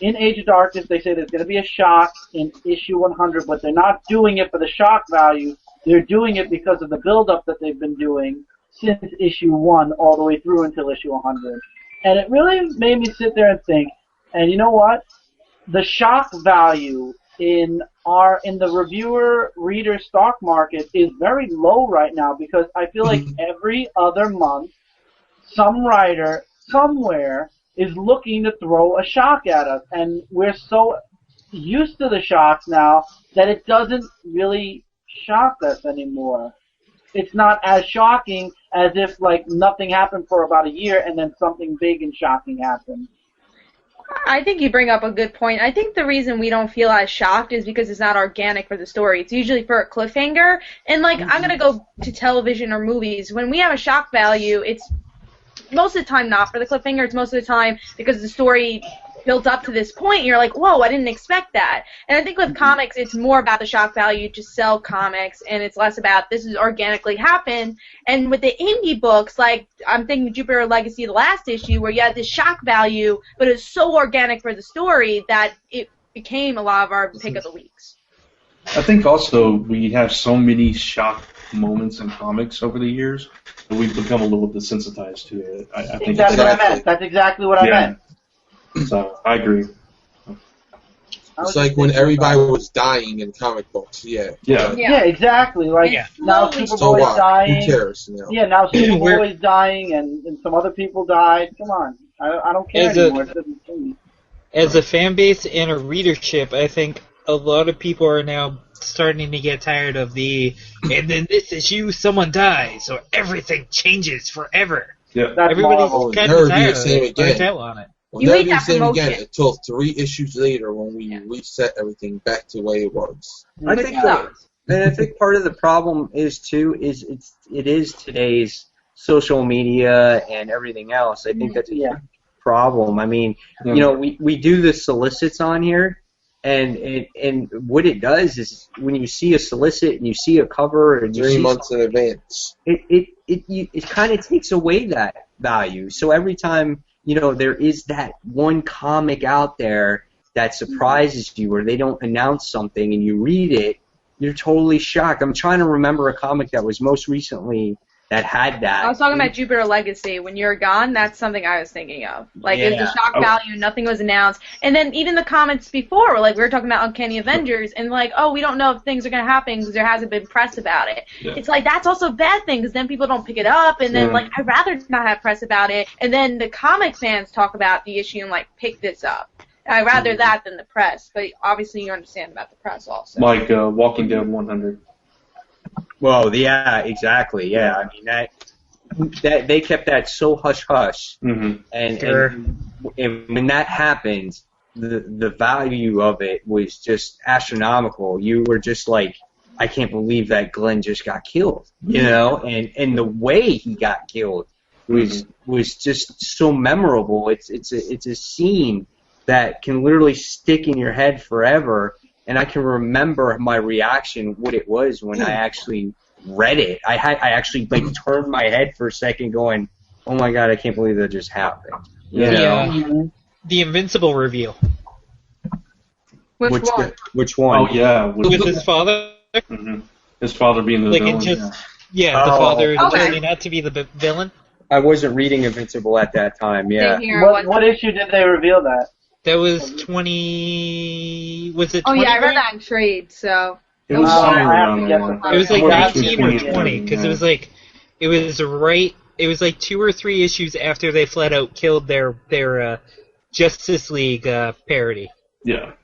K: In Age of Darkness, they say there's going to be a shock in issue 100, but they're not doing it for the shock value. They're doing it because of the build-up that they've been doing since issue 1 all the way through until issue 100. And it really made me sit there and think, and you know what? The shock value in the reviewer-reader stock market is very low right now, because I feel like every other month some writer somewhere is looking to throw a shock at us, and we're so used to the shocks now that it doesn't really shock us anymore. It's not as shocking as if nothing happened for about a year and then something big and shocking happened.
H: I think you bring up a good point. I think the reason we don't feel as shocked is because it's not organic for the story. It's usually for a cliffhanger. And I'm going to go to television or movies. When we have a shock value, it's most of the time not for the cliffhanger. It's most of the time because the story built up to this point, and you're like, whoa, I didn't expect that. And I think with comics, it's more about the shock value to sell comics, and it's less about this has organically happened. And with the indie books, I'm thinking Jupiter Legacy, the last issue, where you had this shock value, but it's so organic for the story that it became a lot of our pick of the weeks.
B: I think also we have so many shock moments in comics over the years that we've become a little desensitized to it. I think
K: that's what I meant. That's exactly what I meant.
B: So, I agree.
J: It's like when everybody was dying in comic books. Yeah,
K: exactly. Like now Superboy's dying.
J: Who cares? You know?
K: Yeah, now Superboy's dying, and some other people died. Come on, I don't care anymore. It doesn't change.
F: As a fan base and a readership, I think a lot of people are now starting to get tired of and then this issue, someone dies, or everything changes forever.
B: Yeah,
F: everybody's kind of tired of it.
J: Again.
F: Burnt out on it.
J: We'll never be the same again until 3 issues later when we reset everything back to the way it was.
I: I think part of the problem is it is today's social media and everything else. I think that's a huge problem. I mean, you know, we do the solicits on here, and what it does is when you see a solicit and you see a cover and you
J: 3
I: see
J: months in advance,
I: it kind of takes away that value. So every time, you know, there is that one comic out there that surprises you, or they don't announce something and you read it, you're totally shocked. I'm trying to remember a comic that was most recently that had that.
H: I was talking about Jupiter Legacy. When you're gone, that's something I was thinking of. Like, it was a shock value, nothing was announced. And then even the comments before were like, we were talking about Uncanny Avengers, and like, oh, we don't know if things are going to happen because there hasn't been press about it. Yeah. It's like, that's also a bad thing, because then people don't pick it up, and then, like, I'd rather not have press about it, and then the comic fans talk about the issue and, like, pick this up. I'd rather that than the press, but obviously you understand about the press also.
B: Like Walking Dead 100.
I: Well, yeah, exactly. Yeah, I mean that they kept that so hush hush, and when that happened, the value of it was just astronomical. You were just like, I can't believe that Glenn just got killed, you know, and the way he got killed was just so memorable. It's a scene that can literally stick in your head forever. And I can remember my reaction, what it was when I actually read it. I actually like turned my head for a second, going, "Oh my god, I can't believe that just happened." You know?
F: The Invincible reveal.
H: Which one?
I: Which one?
B: Oh yeah,
F: with his father.
B: His father being the villain.
F: The father turning out to be the villain.
I: I wasn't reading Invincible at that time. Yeah.
K: What issue did they reveal that?
F: That was 20. Was it 20?
H: Oh yeah, I read that in trade. So
B: it was
F: it was like 19 or 20, because it was like 2 or 3 issues after they flat out killed their Justice League parody.
B: Yeah.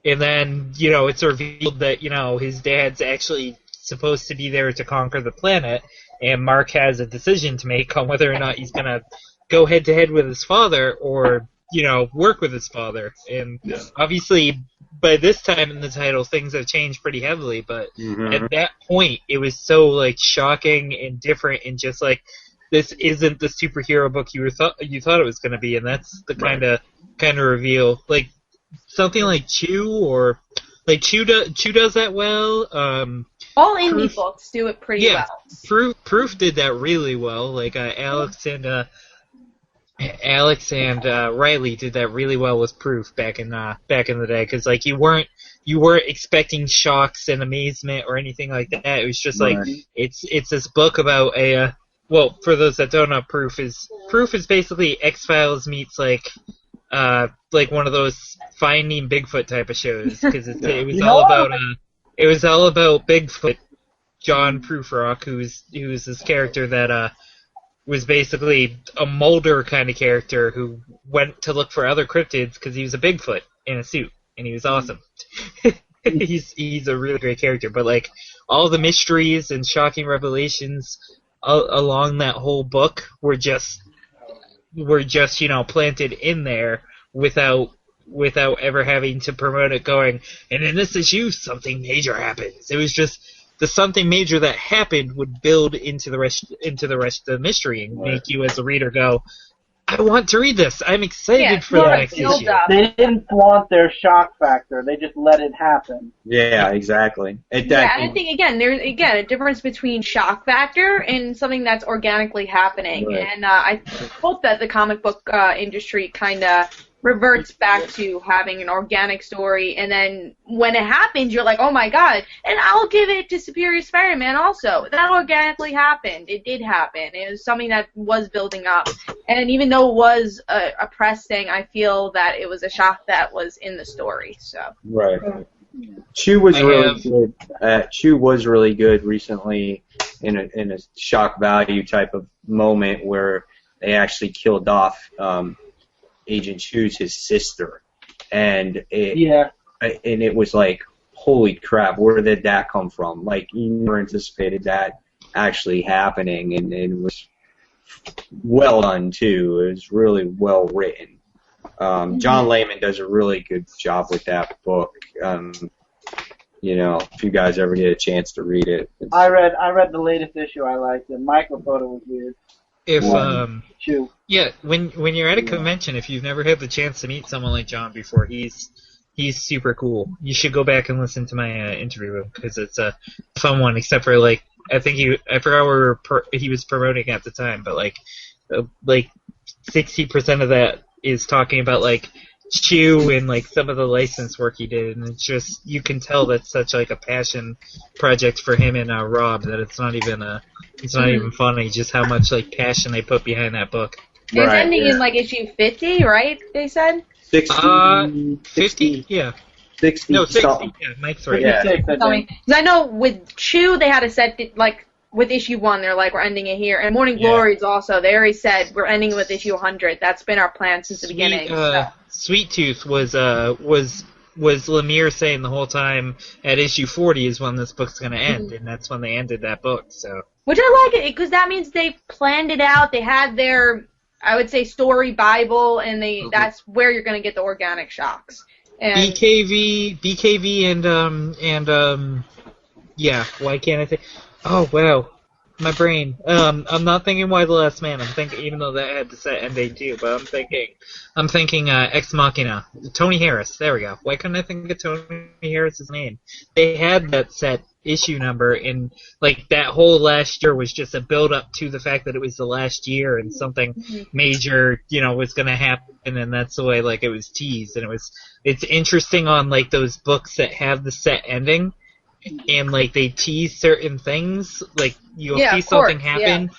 F: And then, you know, it's revealed that, you know, his dad's actually supposed to be there to conquer the planet, and Mark has a decision to make on whether or not he's going to go head to head with his father or, you know, work with his father. And obviously, by this time in the title, things have changed pretty heavily, but at that point, it was so, like, shocking and different, and just like, this isn't the superhero book you thought it was going to be, and that's the kind of reveal. Like, something like Chew, or, like, Chew does that well.
H: All indie books do it pretty well.
F: Proof did that really well. Like, Alex and Riley did that really well with Proof back in the day, because like you weren't expecting shocks and amazement or anything like that. It was just like it's this book about for those that don't know, Proof is basically X-Files meets like one of those Finding Bigfoot type of shows, because it was all about Bigfoot. John Prufrock, who's this character that was basically a Mulder kind of character who went to look for other cryptids because he was a Bigfoot in a suit, and he was awesome. He's a really great character, but like all the mysteries and shocking revelations along that whole book were just you know, planted in there without ever having to promote it, going, and in this issue something major happens. It was just the something major that happened would build into the rest of the mystery and make you as a reader go, I want to read this. I'm excited for the next issue.
K: They didn't flaunt their shock factor. They just let it happen.
I: Yeah, exactly.
H: And I think, there's a difference between shock factor and something that's organically happening. Right. And I hope that the comic book industry kind of reverts back to having an organic story, and then when it happens, you're like, oh my god. And I'll give it to Superior Spider-Man also. That organically happened. It did happen. It was something that was building up. And even though it was a press thing, I feel that it was a shock that was in the story. So.
I: Right. Chew was really good. Chew was really good recently in a shock value type of moment where they actually killed off Agent Chew's his sister, and it was like, holy crap, where did that come from? Like, you never anticipated that actually happening, and it was well done too. It was really well written. John Layman does a really good job with that book. You know, if you guys ever get a chance to read it.
K: I read the latest issue. I liked it. Michael thought it was weird.
F: When you're at a convention, if you've never had the chance to meet someone like John before, he's super cool. You should go back and listen to my interview with him, because it's a fun one. Except for I forgot where he was promoting at the time, but like 60% of that is talking about like Chew and like some of the license work he did, and it's just, you can tell that's such like a passion project for him and Rob, that it's not even funny just how much like passion they put behind that book.
H: It's ending in like issue 50, right? They said
I: 60.
F: 50? Yeah.
I: 60.
F: No, 60. Yeah, Mike's right.
I: Yeah.
H: Because I know with Chew they had to set it, like with issue 1, they're like, we're ending it here. And Morning Glories also, they already said we're ending with issue 100. That's been our plan since the beginning.
F: Sweet Tooth was Lemire saying the whole time at issue 40 is when this book's going to end, and that's when they ended that book. So.
H: Which I like it, because that means they planned it out. They had their, I would say, story Bible, and that's where you're going to get the organic shocks. And
F: BKV, and why can't I think? Oh wow, my brain. I'm not thinking Why the Last Man. I'm thinking, even though that had the set end date too, but I'm thinking Ex Machina. Tony Harris. There we go. Why couldn't I think of Tony Harris's name? They had that set issue number, and like that whole last year was just a build up to the fact that it was the last year and something major, was going to happen, and that's the way like it was teased. And it's interesting on like those books that have the set ending. And like they tease certain things, like you'll see something happen.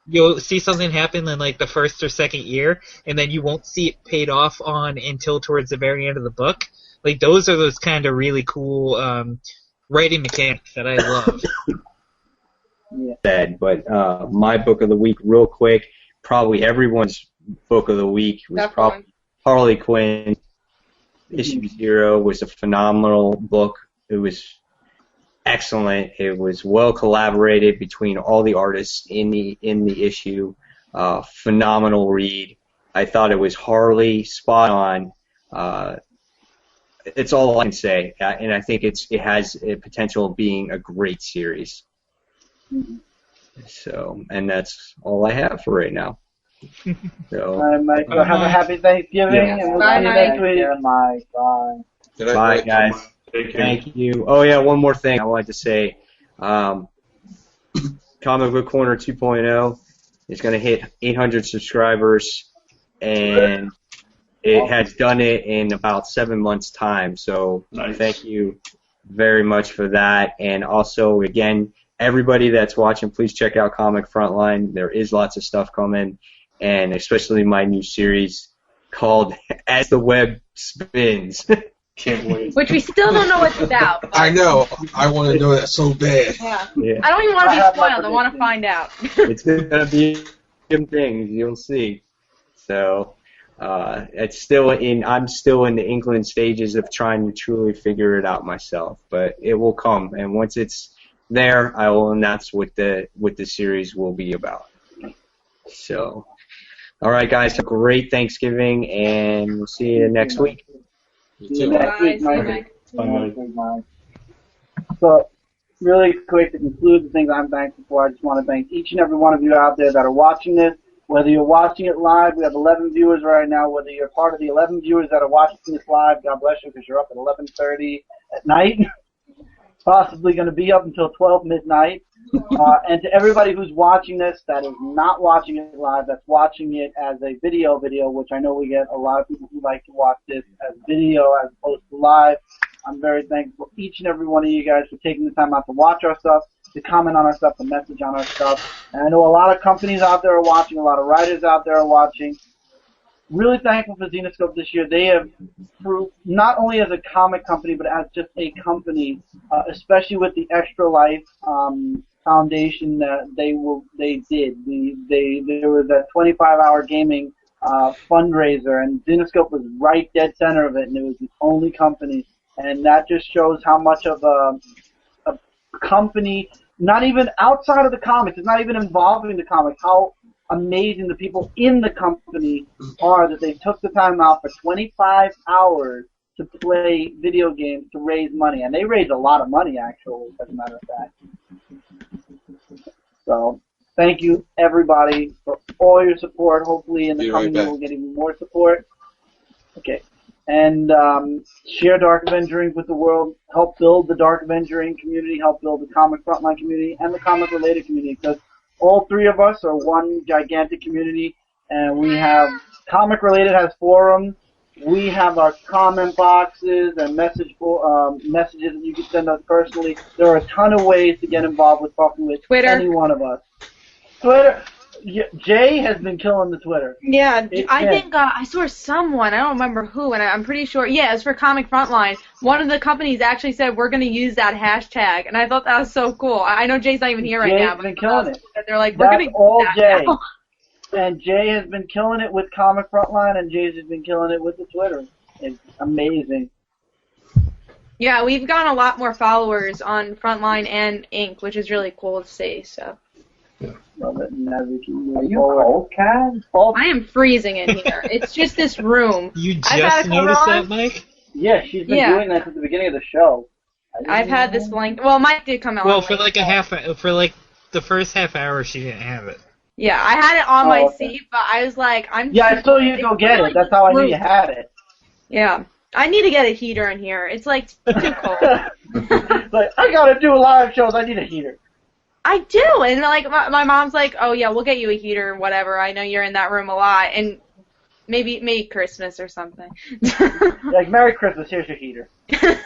F: You'll see something happen in like the first or second year, and then you won't see it paid off on until towards the very end of the book. Like those are those kind of really cool writing mechanics that I love.
I: But my book of the week, real quick, probably everyone's book of the week was probably Harley Quinn. Issue 0 was a phenomenal book. It was excellent. It was well collaborated between all the artists in the issue. Phenomenal read. I thought it was Harley spot on. It's all I can say, and I think it has a potential of being a great series. So, and that's all I have for right now. So,
K: Mike, have a happy Thanksgiving, and we'll see you next week. Mike, bye.
I: Bye, guys. Thank you. Oh, yeah, one more thing I wanted to say. Comic Book Corner 2.0 is going to hit 800 subscribers, and it has done it in about 7 months' time. So Thank you very much for that. And also, again, everybody that's watching, please check out Comic Frontline. There is lots of stuff coming, and especially my new series called As the Web Spins. Can't wait.
H: Which we still don't know what it's about.
J: I know. I want to know that so bad.
H: Yeah. I don't even want to be spoiled. I want to find out.
I: It's going to be some things. You'll see. So, I'm still in the inkling stages of trying to truly figure it out myself. But it will come. And once it's there, I will announce what the series will be about. So, all right, guys. Have a great Thanksgiving, and we'll see you next week.
K: See you next week, Mike. Bye. So, really quick to conclude the things I'm thankful for, I just want to thank each and every one of you out there that are watching this. Whether you're watching it live, we have 11 viewers right now. Whether you're part of the 11 viewers that are watching this live, God bless you, because you're up at 11:30 at night. Possibly going to be up until 12 midnight. And to everybody who's watching this that is not watching it live, that's watching it as a video, which I know we get a lot of people who like to watch this as video as opposed to live. I'm very thankful for each and every one of you guys for taking the time out to watch our stuff, to comment on our stuff, to message on our stuff. And I know a lot of companies out there are watching, a lot of writers out there are watching. Really thankful for Zenescope this year. They have proved, not only as a comic company, but as just a company, especially with the Extra Life foundation that they did. There was a 25-hour gaming fundraiser, and Zenescope was right dead center of it, and it was the only company. And that just shows how much of a company, not even outside of the comics, it's not even involving the comics, how amazing the people in the company are that they took the time out for 25 hours to play video games to raise money. And they raised a lot of money, actually, as a matter of fact. So, thank you, everybody, for all your support. Hopefully, in the coming year, we'll get even more support. Okay. And share Dark Avenger INC with the world. Help build the Dark Avenger INC community. Help build the comic frontline community and the comic-related community. Because all three of us are one gigantic community. And we have comic-related has forums. We have our comment boxes and messages that you can send us personally. There are a ton of ways to get involved with talking with any one of us. Twitter. Jay has been killing the Twitter.
H: Yeah, I think I saw someone, I don't remember who, and I'm pretty sure, yeah, it's for Comic Frontline. One of the companies actually said, we're going to use that hashtag, and I thought that was so cool. I know Jay's not even here right now.
K: Jay's been killing it.
H: They're like, we're going to use
K: all
H: that
K: Jay.
H: now.
K: And Jay has been killing it with Comic Frontline, and Jay's has been killing it with the Twitter. It's amazing.
H: Yeah, we've gotten a lot more followers on Frontline and Inc., which is really cool to see, so.
K: Love it. Are you cold, Cat?
H: I am freezing in here. It's just this room.
F: You just noticed that, Mike?
K: Yeah, she's been doing that since the beginning of the show.
H: I've had this blanket. Well, Mike did come out.
F: Well, for like the first half hour, she didn't have it.
H: Yeah, I had it on my seat, but I was like,
K: I told you to go get it. That's how I knew you had it.
H: Yeah. I need to get a heater in here. It's like too cold.
K: Like, I gotta do live shows. I need a heater.
H: I do, and like my mom's like, oh yeah, we'll get you a heater, whatever. I know you're in that room a lot, and maybe Christmas or something.
K: Like, Merry Christmas, here's your heater.
H: Here,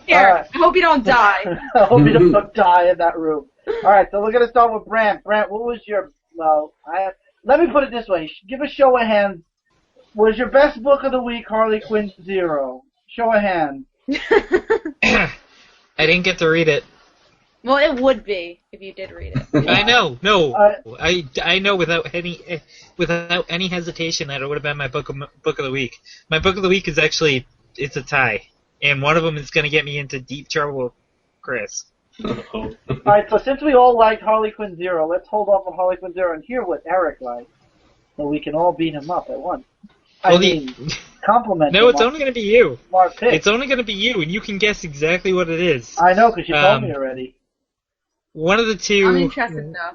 H: I hope you don't die.
K: I hope you don't die in that room. All right, so we're gonna start with Brant. Brant, what was your? Let me put it this way. Give a show of hands. Was your best book of the week Harley Quinn 0? Show of hands.
F: I didn't get to read it.
H: Well, it would be if you did read it.
F: I know, I know without any hesitation that it would have been my book of the week. My book of the week is actually it's a tie, and one of them is going to get me into deep trouble with Chris.
K: All right, so since we all liked Harley Quinn 0, let's hold off on Harley Quinn 0 and hear what Eric likes, so we can all beat him up at once. Compliment.
F: No, it's only going to be you.
K: Smart pick.
F: It's only going to be you, and you can guess exactly what it is.
K: I know, because you told me already.
F: One of the two.
H: I'm interested now.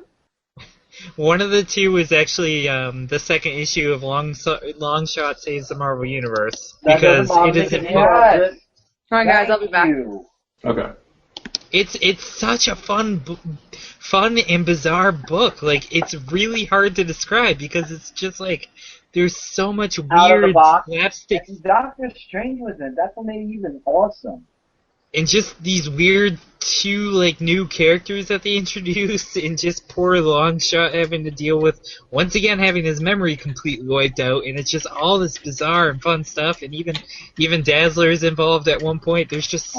F: One of the two is actually the second issue of Long Shot Saves the Marvel Universe, because it is
H: Alright, guys, I'll be back.
B: Okay.
F: It's such a fun and bizarre book. Like, it's really hard to describe because it's just like there's so much weird slapstick.
K: Doctor Strange was in. That's what made it even awesome.
F: And just these weird two new characters that they introduced, and just poor Longshot having to deal with once again having his memory completely wiped out, and it's just all this bizarre and fun stuff, and even Dazzler's involved at one point. There's just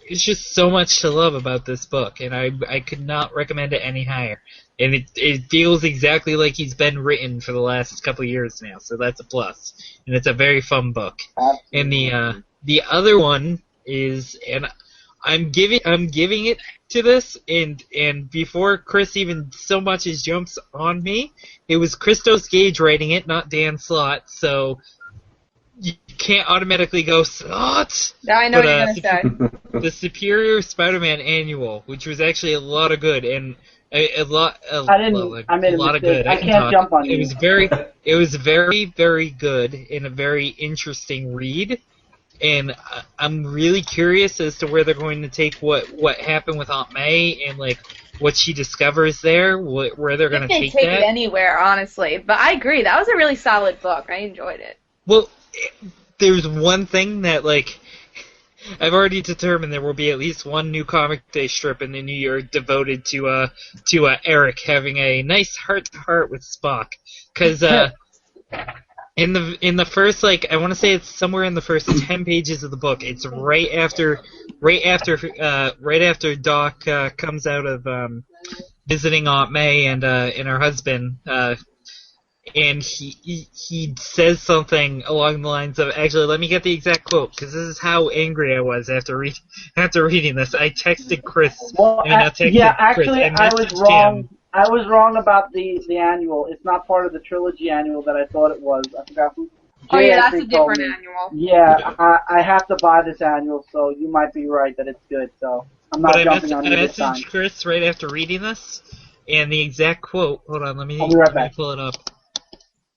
F: it's just so much to love about this book, and I could not recommend it any higher. And it feels exactly like he's been written for the last couple of years now, so that's a plus. And it's a very fun book.
K: Absolutely.
F: And the other one is, and I'm giving it to this, and before Chris even so much as jumps on me, it was Christos Gage writing it, not Dan Slott, so you can't automatically go Slott.
H: I know what you're gonna say.
F: The Superior Spider-Man Annual, which was actually a lot of good, and a lot of good.
K: I can't jump on you.
F: It was very, very good and a very interesting read. And I'm really curious as to where they're going to take what happened with Aunt May and what she discovers there, where they're going to take that.
H: It anywhere, honestly. But I agree. That was a really solid book. I enjoyed it.
F: Well, there's one thing that, like, I've already determined there will be at least one new comic day strip in the new year devoted to Eric having a nice heart-to-heart with Spock. Because in the first, like, I want to say it's somewhere in the first 10 pages of the book. It's right after Doc comes out of visiting Aunt May and her husband. And he says something along the lines of, actually, let me get the exact quote, because this is how angry I was after reading this. I texted Chris.
K: Well, actually, I was wrong.
F: Him.
K: I was wrong about the annual. It's not part of the trilogy annual that I thought it was. I forgot who.
H: Oh, yeah, that's a different annual.
K: Yeah, I have to buy this annual, so you might be right that it's good, so I'm not jumping on you this time.
F: I messaged Chris right after reading this, and the exact quote, hold on, let me pull it up.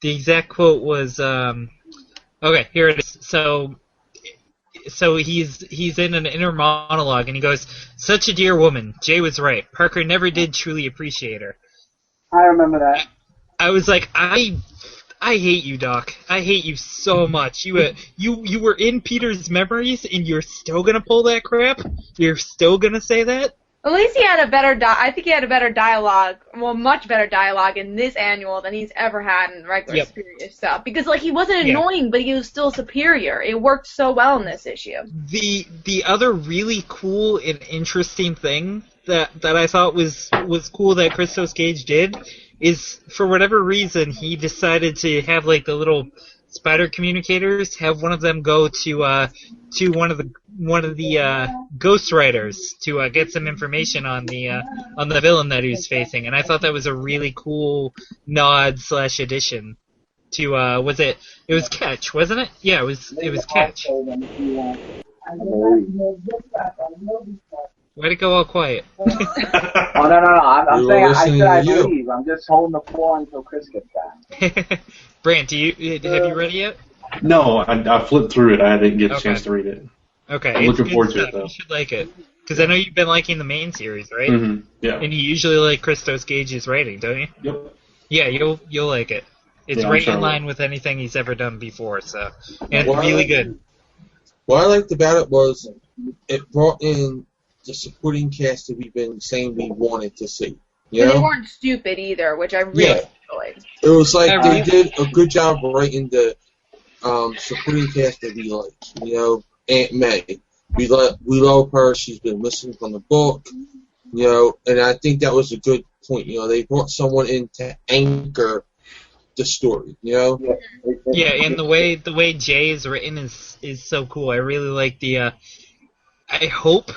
F: The exact quote was, okay, here it is. So he's in an inner monologue, and he goes, "Such a dear woman. Jay was right. Parker never did truly appreciate her."
K: I remember that.
F: I was like, I hate you, Doc. I hate you so much. You were in Peter's memories, and you're still gonna pull that crap? You're still gonna say that?
H: At least he had a better I think he had a better dialogue, well, much better dialogue in this annual than he's ever had in regular Superior stuff. Because, like, he wasn't annoying, but he was still superior. It worked so well in this issue.
F: The other really cool and interesting thing that I thought was cool that Christos Gage did is, for whatever reason, he decided to have, like, the little spider communicators, have one of them go to one of the ghostwriters to get some information on the villain that he was facing, and I thought that was a really cool nod / addition to it was Catch, wasn't it? Yeah, it was Catch. Why'd it go all quiet?
L: Oh no! I'm saying I said I believe. I'm just holding the floor until Chris gets back.
F: Brant, have you read it yet?
B: No, I flipped through it. I didn't get a chance to read it.
F: Okay,
B: I'm looking forward to it though.
F: You should like it, because I know you've been liking the main series, right?
B: Mm-hmm. Yeah.
F: And you usually like Christos Gage's writing, don't you?
B: Yep.
F: Yeah, you'll like it. It's right in line with anything he's ever done before, so and it's really good.
J: What I liked about it was it brought in the supporting cast that we've been saying we wanted to see. You know?
H: They weren't stupid either, which I really enjoyed.
J: It was like they did a good job writing the supporting cast that we like. You know, Aunt May. We love her. She's been missing from the book. You know, and I think that was a good point. You know, they brought someone in to anchor the story. You know.
F: Yeah, and the way Jay is written is so cool. I really like the. I hope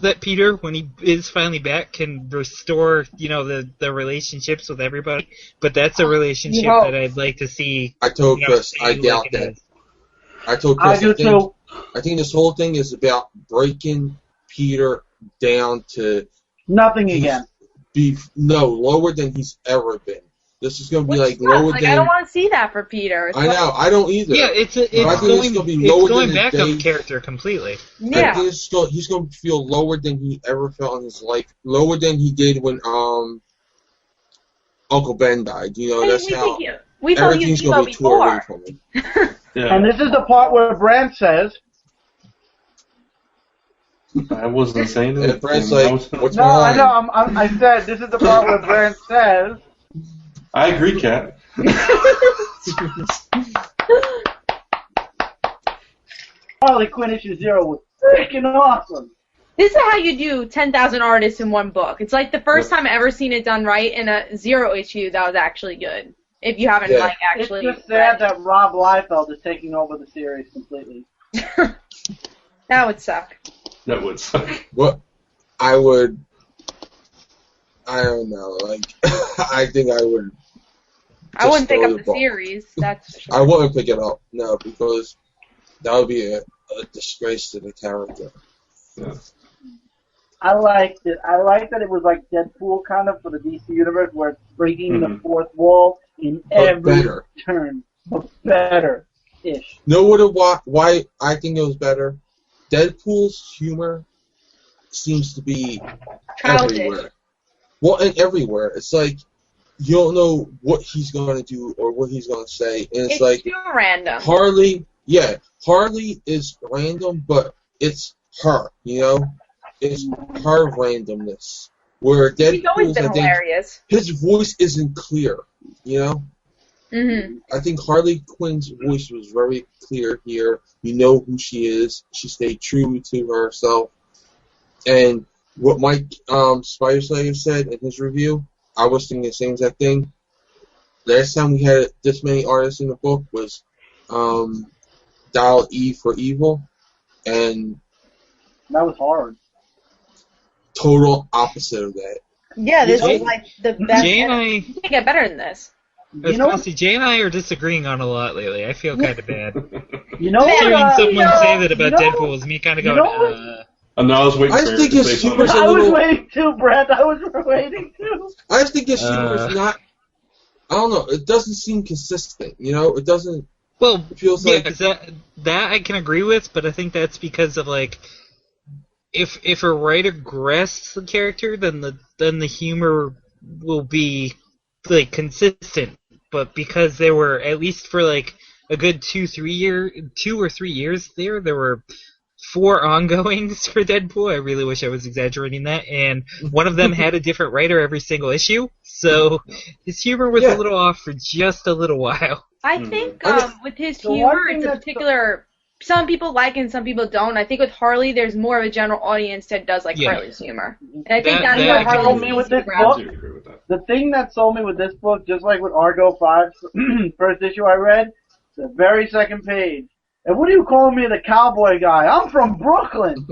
F: that Peter, when he is finally back, can restore, the relationships with everybody. But that's a relationship that I'd like to see.
J: I told Chris, I doubt that. I told Chris, I do too. I think this whole thing is about breaking Peter down to
K: nothing again.
J: Lower than he's ever been. This is going to be lower than.
H: I don't want to see that for Peter.
J: I know. I don't either.
F: Yeah, it's going back on character completely.
H: Yeah.
J: He's going to feel lower than he ever felt in his life. Lower than he did when Uncle Ben died. You know, that's how everything's going to be tore away from him.
K: Yeah. And this is the part where Brant says.
B: I wasn't saying it.
J: And Brant's like, what's
K: no, I know. I said this is the part where Brant says.
B: I agree, Kat.
K: Harley Quinn issue 0 was freaking awesome.
H: This is how you do 10,000 artists in one book. It's like the first time I ever seen it done right in a 0 issue that was actually good. If you haven't actually.
K: It's just sad that Rob Liefeld is taking over the series completely.
H: That would suck.
B: That would suck.
J: What I don't know. I think I would.
H: I wouldn't pick up the series. That's for sure.
J: I wouldn't pick it up, no, because that would be a disgrace to the character.
B: Yeah.
K: I liked it. I liked that it was like Deadpool kind of for the DC universe, where it's breaking the fourth wall in every turn, but better-ish.
J: Know why I think it was better? Deadpool's humor seems to be
H: Childish.
J: everywhere. Well, and everywhere. It's like you don't know what he's going to do or what he's going to say, and it's like
H: too random.
J: Harley is random, but it's her, you know? It's her randomness. Where
H: He's always
J: Deadpool's,
H: been
J: I think,
H: hilarious.
J: his voice isn't clear, you know?
H: Mm-hmm.
J: I think Harley Quinn's voice was very clear here. You know who she is. She stayed true to herself. And what Mike Spider Slayer said in his review, I was thinking the same exact thing. Last time we had this many artists in the book was Dial E for Evil, and
K: that was hard.
J: Total opposite of that.
H: Yeah, this is like the best.
F: Jay and
H: You can't get better than this.
F: Jay and I are disagreeing on a lot lately. I feel kind of bad.
K: You know,
F: hearing someone say that about Deadpool is me kind of going,
B: no, I was waiting for
J: think his humor's
K: I was waiting too, Brent. I was waiting too.
J: I just think his humor's not. I don't know. It doesn't seem consistent. You know, it doesn't.
F: Well,
J: it feels
F: yeah,
J: like
F: that I can agree with, but I think that's because of like, if a writer grasps the character, then the humor will be like consistent. But because there were, at least for like a good 2 or 3 years there were 4 ongoings for Deadpool. I really wish I was exaggerating that, and one of them had a different writer every single issue, so his humor was a little off for just a little while.
H: I think with his humor, it's a particular. Some people like it and some people don't. I think with Harley, there's more of a general audience that does like Harley's humor, and I think that's what Harley's
K: me with this book. The thing that sold me with this book, just like with Argo 5's first issue I read, the very second page. And what do you call me, the cowboy guy? I'm from Brooklyn.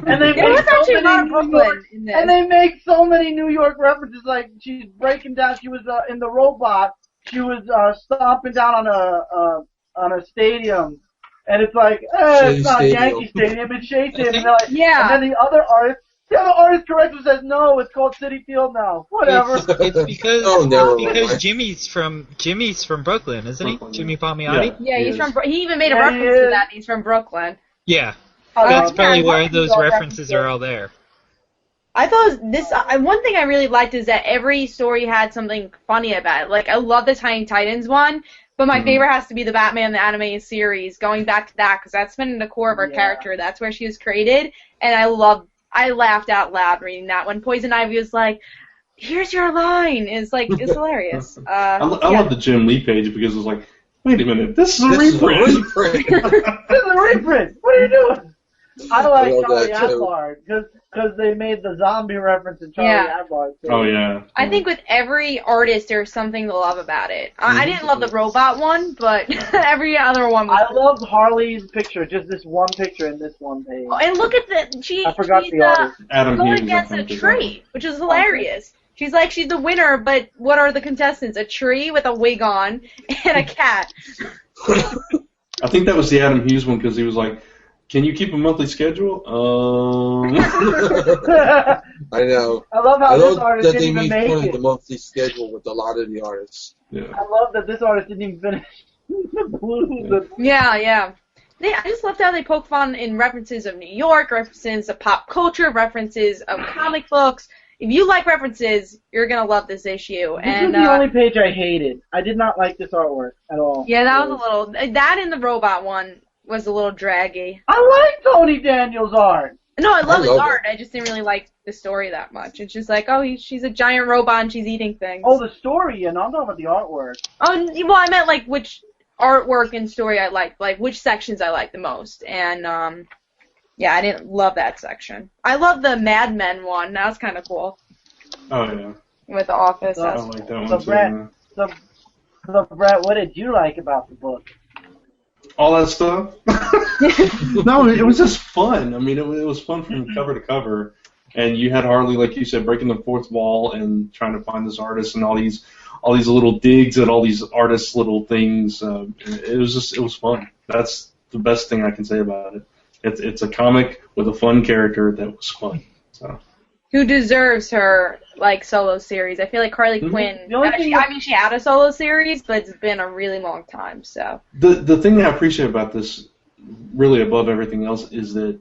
K: And they make so many New York, and they make so many New York references. Like she's breaking down. She was in the robot. She was stomping down on a stadium, and it's like, it's not Yankee Stadium, it's Shea Stadium. And they're like, and then the other artist corrector says, no, it's called Citi Field now. Whatever.
F: It's because Jimmy's from Brooklyn, isn't he? Jimmy Palmiotti?
H: Yeah, he's from. He even made a reference to that. He's from Brooklyn.
F: Yeah, that's probably why those references are all there.
H: I thought this. One thing I really liked is that every story had something funny about it. Like I love the Tiny Titans one, but my favorite has to be the Batman the animated series. Going back to that because that's been in the core of her character. That's where she was created, and I laughed out loud reading that when Poison Ivy was like, "Here's your line." It's hilarious.
B: I love the Jim Lee page because it's like, wait a minute, this is a reprint.
K: This is a reprint. What are you doing? I like Charlie Adlard because they made the zombie reference in Charlie Adlard. Too.
B: Oh yeah.
H: I think with every artist there's something to love about it. I didn't love the robot one, but every other one was.
K: I loved Harley's picture, just this one picture in this one page.
H: Oh, and look at
K: I forgot the artist.
B: Adam
H: going
B: Hughes,
H: against a tree, which is hilarious. She's like, she's the winner, but what are the contestants? A tree with a wig on and a cat.
B: I think that was the Adam Hughes one because he was like, can you keep a monthly schedule?
J: I know.
K: I love how this artist didn't even make
J: fun
K: it.
J: of the monthly schedule with a lot of the artists.
B: Yeah.
K: I love that this artist didn't even finish the blue.
H: Yeah. I just loved how they poke fun in references of New York, references of pop culture, references of comic books. If you like references, you're gonna love this issue.
K: This is the only page I hated. I did not like this artwork at all.
H: Yeah, that was a little. That and the robot one was a little draggy.
K: I like Tony Daniels' art.
H: No, I love his art. I just didn't really like the story that much. It's just like, oh, she's a giant robot and she's eating things.
K: Oh, the story, I'm talking about the artwork.
H: Oh, well, I meant like which artwork and story I liked, like which sections I liked the most. And yeah, I didn't love that section. I love the Mad Men one. That was kind of cool.
B: Oh yeah.
H: With the Office.
B: I like that one
K: so,
B: too.
K: So, Brett, what did you like about the book?
B: All that stuff? No, it was just fun. I mean, it was fun from cover to cover. And you had Harley, like you said, breaking the fourth wall and trying to find this artist and all these little digs at all these artists' little things. It was fun. That's the best thing I can say about it. It's a comic with a fun character that was fun. So.
H: Who deserves her solo series? I feel like Harley Quinn. She had a solo series, but it's been a really long time. So
B: the thing I appreciate about this, really above everything else, is that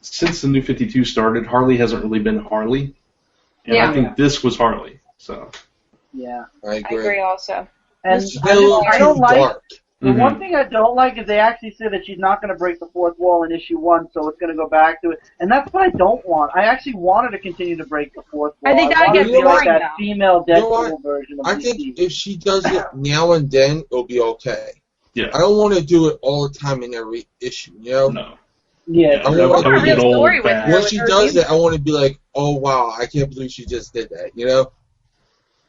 B: since the New 52 started, Harley hasn't really been Harley. And I think this was Harley. So.
K: Yeah.
J: I agree.
H: I agree also.
K: And I don't like. The one thing I don't like is they actually say that she's not going to break the fourth wall in issue 1, so it's going to go back to it. And that's what I don't want. I actually wanted to continue to break the fourth wall.
H: I think that would get
K: boring like that
H: now.
K: female Deadpool version of
J: I
K: DC.
J: think if she does it now and then, it'll be okay.
B: Yeah.
J: I don't want to do it all the time in every issue, you know?
B: No.
K: Yeah.
J: When she does it, I want to be like, oh, wow, I can't believe she just did that, you know?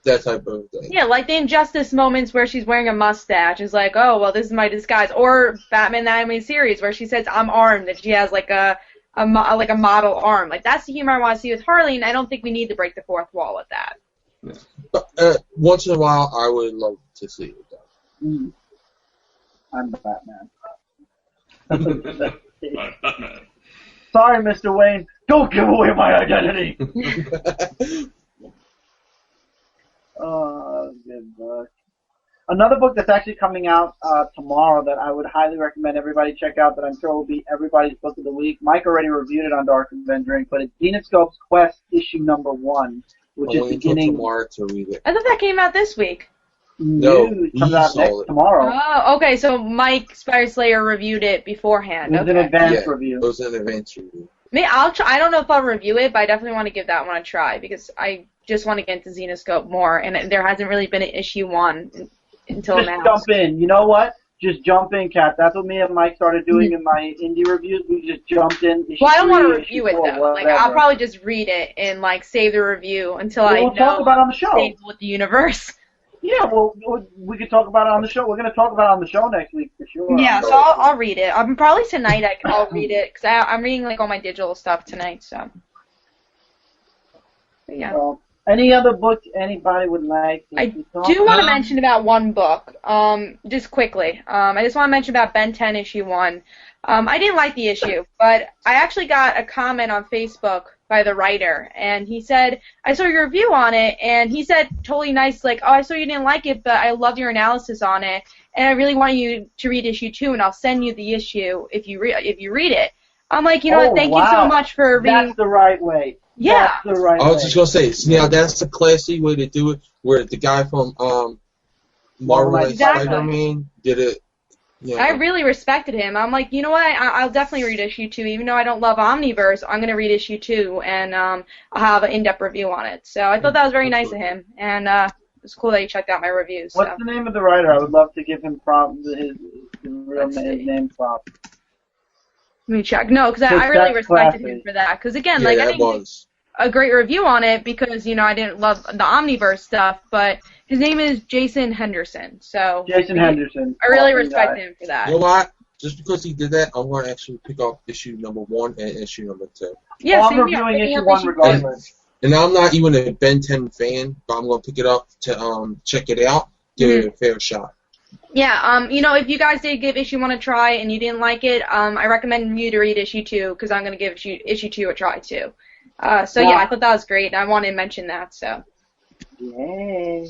J: That type of thing.
H: Yeah, like the Injustice moments where she's wearing a mustache is like, oh, well, this is my disguise. Or Batman the Animated Series where she says, I'm armed, and she has like a model arm. Like, that's the humor I want to see with Harley, and I don't think we need to break the fourth wall with that.
J: But once in a while, I would love to see it, though.
K: Mm. I'm Batman. Sorry, Mr. Wayne. Don't give away my identity. Good book. Another book that's actually coming out tomorrow that I would highly recommend everybody check out, that I'm sure will be everybody's book of the week. Mike already reviewed it on Dark Avenger INC, but it's Xenoscope's Quest issue number 1, which is beginning.
J: Tomorrow to read it.
H: I thought that came out this week.
J: No,
K: it comes out tomorrow.
H: Oh, okay. So Mike Spireslayer reviewed it beforehand.
K: It was an advanced review.
J: It was an advanced review.
H: I don't know if I'll review it, but I definitely want to give that one a try because I just want to get into Xenoscope more, and there hasn't really been an issue 1 until
K: Just
H: now.
K: jump in. You know what? Just jump in, Kat. That's what me and Mike started doing in my indie reviews. We just jumped in.
H: Well, I don't want to
K: issue
H: review it
K: 4,
H: though. Like, I'll probably just read it and like save the review until I know
K: we'll talk about it on the show.
H: stable with the universe.
K: Yeah, well, we could talk about it on the show. We're going to talk about it on the show next week for sure.
H: Yeah, so I'll read it. Probably tonight I'll read it because I'm reading like all my digital stuff tonight. So. But yeah.
K: So, any other books anybody would like to talk
H: do want to
K: about?
H: mention about one book, just quickly. I just want to mention about Ben 10 issue 1. I didn't like the issue, but I actually got a comment on Facebook by the writer, and he said, I saw your review on it, and he said totally nice, like, oh, I saw you didn't like it, but I loved your analysis on it, and I really want you to read issue 2, and I'll send you the issue if you read it. I'm like, you know what, thank you so much for reading.
K: That's the right way.
H: Yeah.
K: That's the right way.
J: I was just going to say, now that's the classy way to do it, where the guy from Marvel and Spider-Man did it. Yeah.
H: I really respected him. I'm like, you know what? I'll definitely read issue 2, even though I don't love Omniverse. I'm gonna read issue 2, and I'll have an in-depth review on it. So I thought that was very nice of him, and it's cool that he checked out my reviews.
K: What's the name of the writer? I would love to give him his name prop.
H: Let me check. No, because I really respected him for that. Because again, like I think a great review on it because I didn't love the Omniverse stuff, but his name is Jason Henderson. So
K: Jason Henderson.
H: I really respect him for that.
J: You know what? Just because he did that, I'm going to actually pick up issue number 1 and issue number 2.
H: Yeah,
K: I'm reviewing issue 1 regardless.
J: And I'm not even a Ben 10 fan, but I'm going to pick it up to check it out, give it a fair shot.
H: Yeah, if you guys did give issue 1 a try and you didn't like it, I recommend you to read issue 2 because I'm going to give issue 2 a try too. So yeah, I thought that was great, and I wanted to mention that. So.
K: Yay!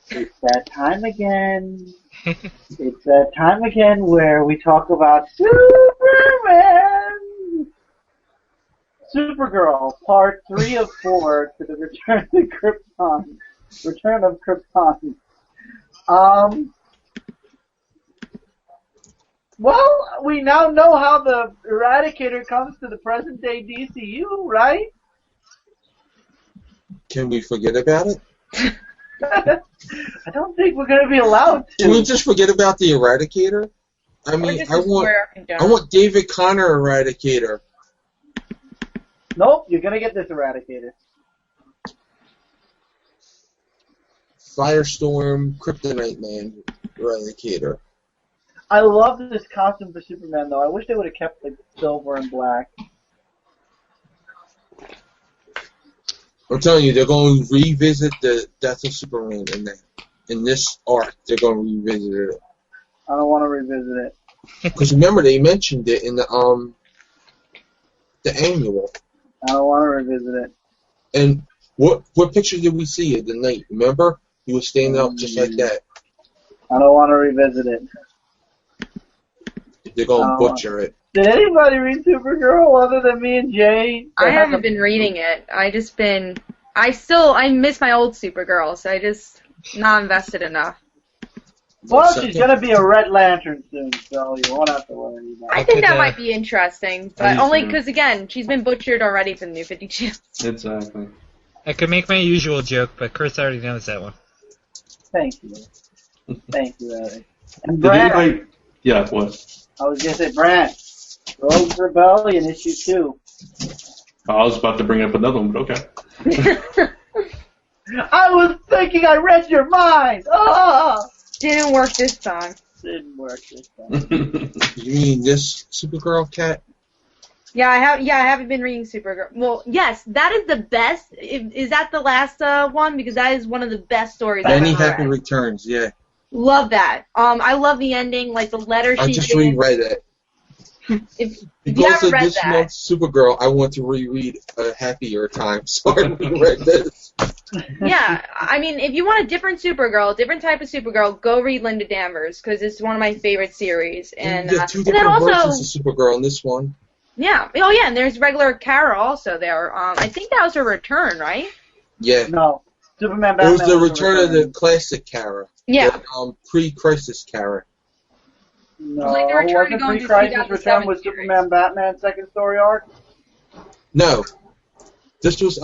K: It's that time again. It's that time again where we talk about Superman. Supergirl, part 3 of 4 to the Return to Krypton. Return of Krypton. Well, we now know how the Eradicator comes to the present-day DCU, right?
J: Can we forget about it?
K: I don't think we're going to be allowed to.
J: Can we just forget about the Eradicator? I mean, I want David Connor Eradicator.
K: Nope, you're going to get this Eradicator.
J: Firestorm, Kryptonite Man Eradicator.
K: I love this costume for Superman, though. I wish they would have kept the silver and black.
J: I'm telling you, they're going to revisit the Death of Superman in this arc. They're going to revisit it.
K: I don't want to revisit it.
J: Because remember, they mentioned it in the annual.
K: I don't want to revisit it.
J: And what picture did we see at the night? Remember? He was standing up just like that.
K: I don't want to revisit it.
J: They're going to butcher it.
K: Did anybody read Supergirl other than me and Jay?
H: I haven't been reading it. I miss my old Supergirl, so I just not invested enough.
K: Well, she's gonna be a Red Lantern soon, so you won't have to worry about it.
H: I think that might be interesting, but only because, again, she's been butchered already from the New 52.
B: Exactly.
F: I could make my usual joke, but Chris already knows that one.
K: Thank you. Thank you, Eric. And Brant,
B: yeah, what?
K: I was gonna say, Brant, Rogue's Rebellion issue 2.
B: I was about to bring up another one, but okay.
K: I was thinking I read your mind! Oh!
H: Didn't work this time.
K: Didn't work this time.
J: You mean this Supergirl cat?
H: Yeah, I haven't been reading Supergirl. Well, yes, that is the best. Is that the last one? Because that is one of the best stories I've
J: Any
H: ever
J: Happy
H: read.
J: Returns, yeah.
H: Love that. I love the ending, like the letter she
J: I just
H: did.
J: reread it.
H: If you
J: Because
H: haven't
J: of
H: read
J: this
H: that,
J: month's Supergirl, I want to reread A Happier Time, so I reread this.
H: yeah, I mean, if you want a different Supergirl, different type of Supergirl, go read Linda Danvers, because it's one of my favorite series. And,
J: There's two
H: and then
J: different
H: also,
J: versions of Supergirl in this one.
H: yeah, oh yeah, and there's regular Kara also there. I think that was her return, right?
J: Yeah.
K: No, Superman
J: It
K: Batman
J: was the return of the classic Kara.
H: Yeah.
J: The, pre-crisis Kara.
K: No,
H: Like the return to
K: wasn't
H: go into
K: pre-crisis
H: 2007
K: return with
H: series.
K: Superman Batman second story arc?
J: No. This was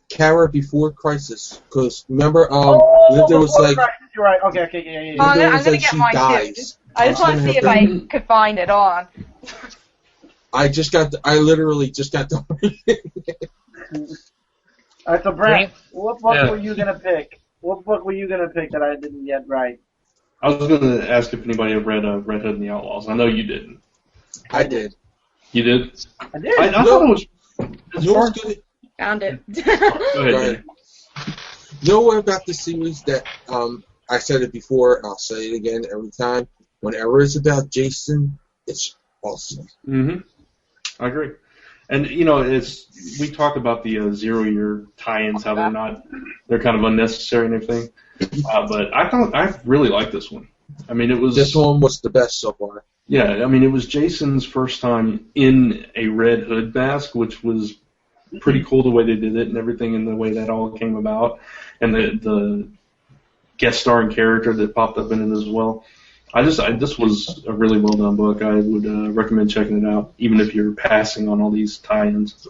J: Kara before Crisis, because remember there was
K: before
J: like
K: Crisis, you're right. Okay, yeah.
H: I'm
J: there
H: gonna
J: was, like,
H: get
J: she
H: mine
J: dies.
H: too. I just want to see if I could find it on.
J: I literally just got done reading.
K: Alright, so Brant, what book were you gonna pick? What book were you gonna pick that I didn't get right?
B: I was going to ask if anybody had read Red Hood and the Outlaws. I know you didn't.
J: I did.
B: You did?
K: I did.
B: I thought it was...
J: You know what's good?
H: Found it.
B: Go ahead.
J: You know what about the series that I said it before, and I'll say it again every time. Whenever it's about Jason, it's awesome.
B: Mm-hmm. I agree. And, you know, we talk about the zero-year tie-ins, how they're kind of unnecessary and everything. But I really liked this one. I mean, this
J: one was the best so far.
B: Yeah, I mean, it was Jason's first time in a Red Hood mask, which was pretty cool the way they did it and everything, and the way that all came about, and the guest starring character that popped up in it as well. This was a really well done book. I would recommend checking it out, even if you're passing on all these tie-ins.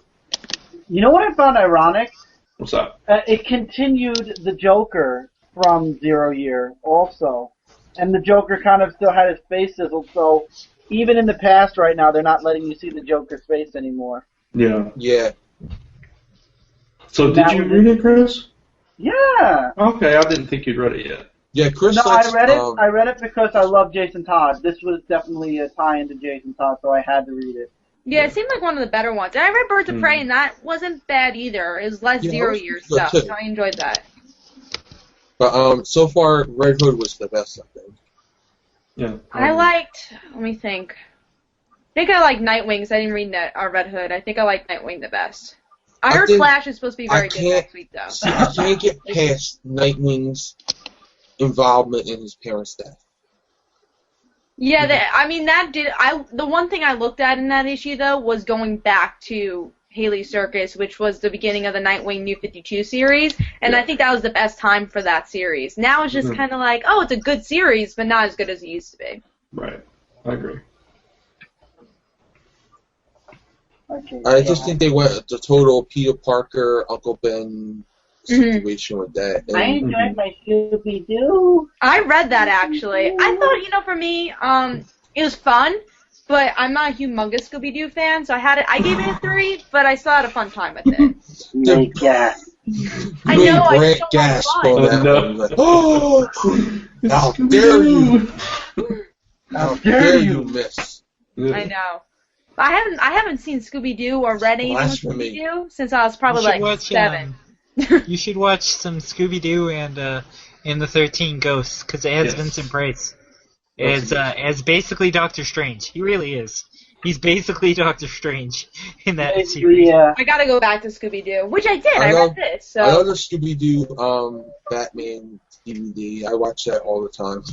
K: You know what I found ironic?
B: What's that?
K: It continued the Joker from Zero Year also. And the Joker kind of still had his face sizzled, so even in the past right now, they're not letting you see the Joker's face anymore.
B: Yeah.
J: Yeah.
B: So did you read it, Chris?
K: Yeah.
B: Okay, I didn't think you'd read it yet.
J: Yeah, Chris.
K: No, I read it. I read it because I love Jason Todd. This was definitely a tie-in to Jason Todd, so I had to read it.
H: Yeah, it seemed like one of the better ones. And I read Birds of Prey, and that wasn't bad either. It was less zero-year stuff, so I enjoyed that.
J: But so far, Red Hood was the best, I think.
B: Yeah.
H: I liked. Let me think. I think I liked Nightwing, because I didn't read Red Hood. I think I liked Nightwing the best. I heard Flash is supposed to be very good next week, though.
J: See, I can't get past Nightwing's involvement in his parents' death.
H: Yeah, the one thing I looked at in that issue, though, was going back to Haley Circus, which was the beginning of the Nightwing New 52 series, and I think that was the best time for that series. Now it's just kind of like, oh, it's a good series, but not as good as it used to be.
B: Right. I agree.
K: Okay,
J: I just think they went the total Peter Parker, Uncle Ben situation with that.
K: I enjoyed my Scooby-Doo.
H: I read that, actually. I thought, for me, it was fun, but I'm not a humongous Scooby-Doo fan, so I gave it a 3, but I still had a fun time with it.
K: Make gas.
H: I know, I still
J: gasp
H: had
J: on
H: fun.
J: that one. Like, oh, how dare you! How dare you miss?
H: I know. I haven't seen Scooby-Doo or read anything with Scooby-Doo since I was probably like 7.
F: You should watch some Scooby-Doo and the 13 Ghosts, because it has Vincent Price as basically Doctor Strange. He really is. He's basically Doctor Strange in that series.
K: Yeah.
H: I gotta go back to Scooby-Doo, which I did. I read this. So.
J: I love the Scooby-Doo Batman DVD. I watch that all the time.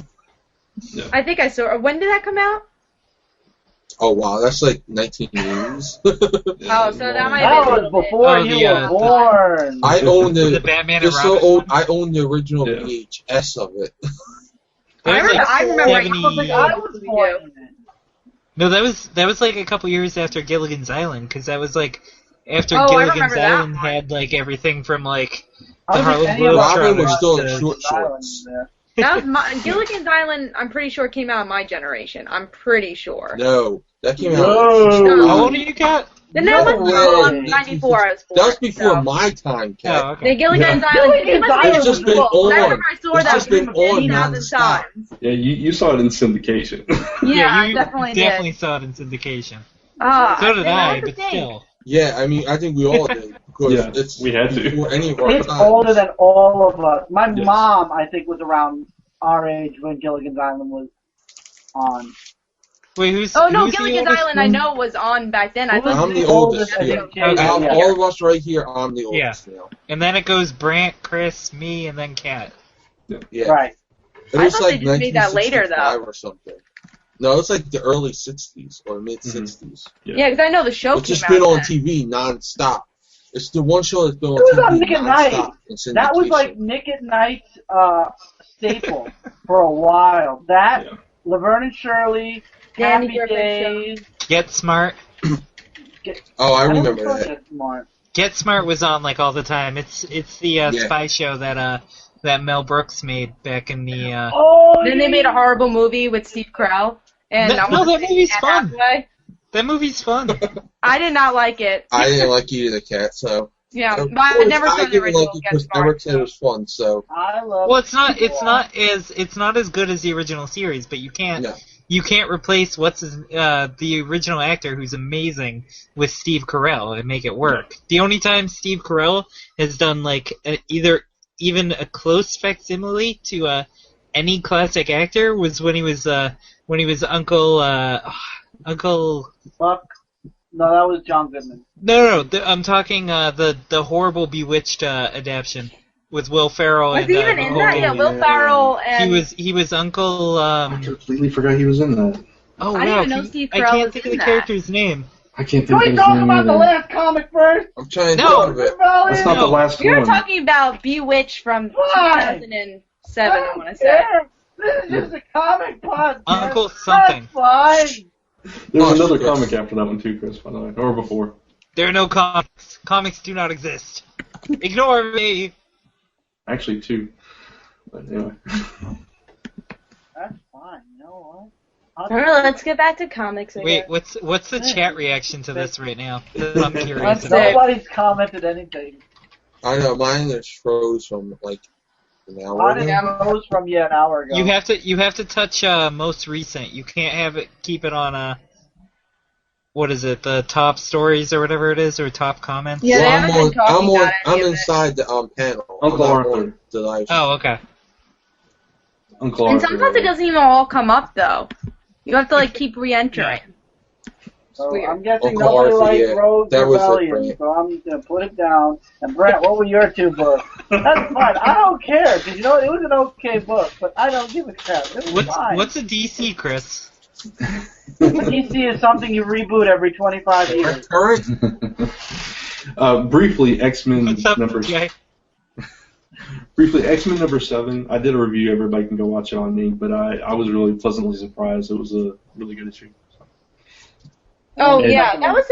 B: Yeah.
H: I think I saw. When did that come out?
J: Oh wow, that's like 1980s.
H: Oh, so that might
K: That
H: have been
K: was before you were born.
J: I own the
F: Batman and
J: just so
F: Robin
J: old. I own the original VHS of it.
H: I remember
F: I
K: was born.
F: No, that was like a couple years after Gilligan's Island, because that was like after
H: I
F: Gilligan's
H: remember that
F: Island had like everything from like
K: I
F: the
K: don't think
F: Harlem
K: any of us
J: Robin was
F: Globetrotters
J: still
F: to-
J: in short shorts.
H: That was Gilligan's Island. I'm pretty sure came out of my generation. I'm pretty sure.
J: No, that came out.
H: No.
F: How old are you, Kat?
H: Then that was
J: way.
H: 94. I was born.
J: That was before
H: so.
J: my time, Cat.
F: Oh, okay.
H: The Gilligan's Island. It must be
J: It's just been
H: cool. I
J: on.
H: remember I saw
J: It's
H: that
J: just been on
H: 50,000
J: nonstop.
H: times.
M: Yeah, you saw it in syndication.
H: Yeah,
F: you
H: I definitely
F: definitely
H: did.
F: saw it in syndication.
H: So
F: did I, but still.
J: Yeah, I mean, I think we all did because
M: Yeah,
J: it's
M: we had to.
J: before any of our
K: It's
J: times.
K: older than all of us. My
M: Yes.
K: mom, I think, was around our age when Gilligan's Island was on.
F: Wait, who's?
H: Oh no,
F: who's the
H: Gilligan's
F: oldest
H: Island I
F: one?
H: know was on back then. I thought
J: I'm the
K: oldest
J: oldest here.
K: Okay,
J: Out of
K: yeah.
J: all of us right here, I'm the
F: Yeah.
J: oldest now.
F: And then it goes Brant, Chris, me, and then Kat.
J: Yeah.
K: Right.
J: It
H: I
J: was
H: thought
J: like
H: they just made that later, though.
J: 1965 or something. No, it's like the early 60s or mid 60s.
H: Yeah, because I know the show
J: It's
H: came
J: just
H: out
J: been on
H: then.
J: TV non-stop. It's the one show that's been on
K: It was
J: TV
K: on Nick at Night.
J: non-stop in
K: That was
J: syndication.
K: like Nick at Night's staple for a while. That, Laverne and Shirley,
H: Danny
K: Happy
H: Griffith
K: Days.
F: Get Smart.
J: Oh, I
K: don't
J: remember
K: know
J: that.
K: Get Smart.
F: Get Smart was on like all the time. It's the
J: Yeah.
F: spy show that Mel Brooks made back in the.
H: Then they made a horrible movie with Steve Carell. And
F: That-
H: I
F: no,
H: wanna
F: that
H: say
F: movie's
H: Anne
F: fun.
H: Hathaway.
F: That movie's fun.
H: I did not like it.
J: I didn't like it either, Cat. So
H: Yeah,
J: Of
H: but I
J: course,
H: never saw the
J: didn't
H: original
J: like it
H: Get
J: because
H: Smart.
J: Eric said it was fun. So
K: I love.
F: Well, it's not as good as the original series, but you can't replace the original actor who's amazing with Steve Carell and make it work. The only time Steve Carell has done like even a close facsimile to any classic actor was when he was Uncle
K: Buck. No, that was John Goodman.
F: No, I'm talking the horrible Bewitched adaptation with Will Ferrell
H: Was
F: and
H: he even in
F: Nicole
H: that? Yeah,
F: Kidman.
H: Will Ferrell and...
F: He was Uncle.
M: I completely forgot he was in that.
F: Oh
H: I didn't
F: wow!
H: even know Steve
F: I
H: Carell
F: can't
H: was
F: think
H: in
F: of the
H: that.
F: character's name.
M: I can't
K: Can
M: think
K: we
M: of his
K: talk
M: name
K: about the
M: either.
K: last comic first?
J: I'm trying to
F: No.
J: think of it.
M: That's not the last
H: We were
M: one.
H: talking about Bewitched from
K: Why?
H: 2007, I want to say.
K: Yeah, this is just a comic podcast.
F: Uncle something.
K: That's fine.
M: There's another
J: Chris.
M: comic after that one too, Chris, by the way, or before.
F: There are no comics. Comics do not exist. Ignore me.
M: Actually, two. But anyway.
K: That's fine. You know
H: All right, let's get back to comics. I
F: Wait,
H: guess.
F: what's the chat reaction to this right now? I'm curious.
K: what?
F: about.
K: Nobody's commented anything.
J: I know mine is froze from like an hour
K: Mine
J: ago.
K: is rose from an hour ago.
F: You have to touch most recent. You can't have it keep it on what is it, the top stories or whatever it is, or top comments?
H: Yeah, they
J: Well,
H: haven't been talking about
J: I'm
H: any of it.
J: inside the panel.
M: Uncle
J: I'm not
M: Arthur.
J: on the live.
F: Oh, okay.
M: Uncle
H: And
M: Arthur.
H: sometimes it doesn't even all come up, though. You have to, like, keep re-entering.
K: So
H: weird.
K: I'm guessing
J: Uncle
K: nobody
J: Arthur,
K: liked
J: yeah.
K: Rogue
J: That was it,
K: Rebellion,
J: Brant.
K: so I'm just gonna put it down. And Brent, what were your two books? That's fine. I don't care because you know it was an okay book, but I don't give a crap. It was fine.
F: What's a DC, Chris?
K: DC is something you reboot every 25 years.
M: Briefly, X-Men
F: What's up,
M: number
F: Jay?
M: Briefly, X-Men number 7. I did a review. Everybody can go watch it on me. But I was really pleasantly surprised. It was a really good issue.
H: Oh,
M: And-
H: yeah, that was,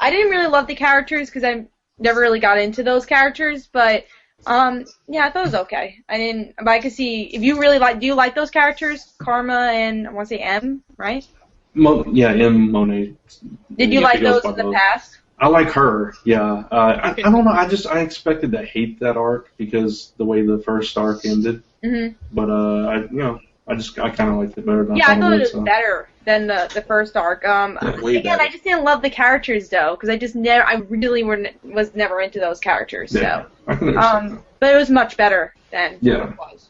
H: I didn't really love the characters because I never really got into those characters, but, yeah, I thought it was okay. But I could see, if you really do you like those characters? Karma and, I want to say M, right?
M: M. Monet.
H: Did you
M: Yeah,
H: like
M: he goes
H: those
M: by
H: in the
M: those.
H: past?
M: I like her, yeah. I don't know. I expected to hate that arc because the way the first arc ended.
H: Mm-hmm.
M: But I kind of liked it better than
H: Yeah, I
M: I
H: thought it was
M: so.
H: better than the first arc.
J: way
H: Again,
J: better.
H: I just didn't love the characters though, because I really was never into those characters.
M: Yeah,
H: So,
M: I can understand that.
H: but it was much better than
M: Yeah.
H: it was.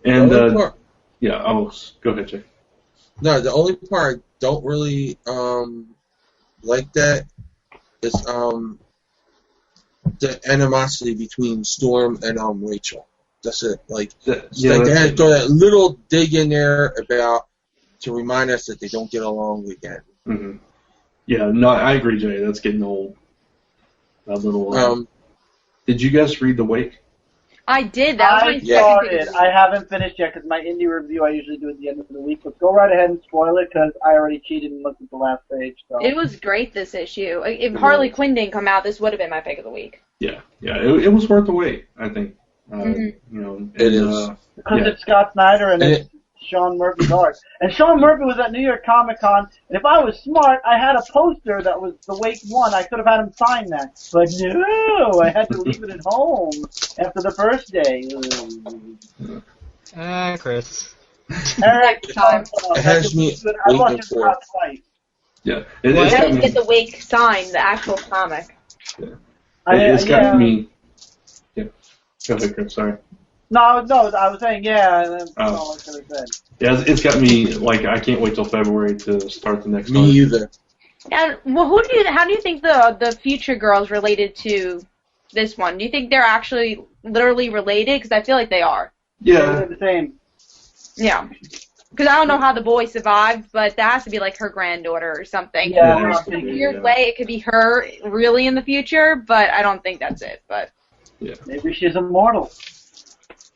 M: And
J: The only part-
M: yeah, go ahead, Jay.
J: No, the only part I don't really like that is the animosity between Storm and Rachel. That's it. Like, it's like they had to throw that little dig in there about to remind us that they don't get along again.
M: Mm-hmm. Yeah, no, I agree, Jay. That's getting old. That little. Did you guys read The Wake?
H: I did. That was my
K: I
H: second
K: started.
H: thing.
K: I haven't finished yet because my indie review I usually do at the end of the week. But go right ahead and spoil it because I already cheated and looked at the last page. So.
H: It was great this issue. If Harley Quinn didn't come out, this would have been my pick of the week.
M: Yeah, it was worth the wait, I think. You know, and,
J: it is.
K: Because it's Scott Snyder and it's Sean Murphy's art. And Sean Murphy was at New York Comic Con, and if I was smart, I had a poster that was the Wake 1. I could have had him sign that. But no, I had to leave it at home after the first day.
F: Chris.
K: Eric,
J: it has me waiting for it.
M: Yeah.
H: I didn't get the Wake sign, the actual comic.
M: Yeah. It's got me... Yeah. Go ahead, Chris, sorry.
K: No, I was saying, yeah, and that's all I was going to say.
M: Yeah, it's got me, like, I can't wait till February to start the next
J: Me
M: arc.
J: either.
H: And well, how do you think the future girls related to this one? Do you think they're actually literally related? Because I feel like they are.
M: Yeah.
K: They're the same.
H: Yeah. Because I don't know how the boy survived, but that has to be like her granddaughter or something.
K: Yeah.
H: In a weird way, it could be her really in the future, but I don't think that's it. But
M: yeah.
K: Maybe she's immortal.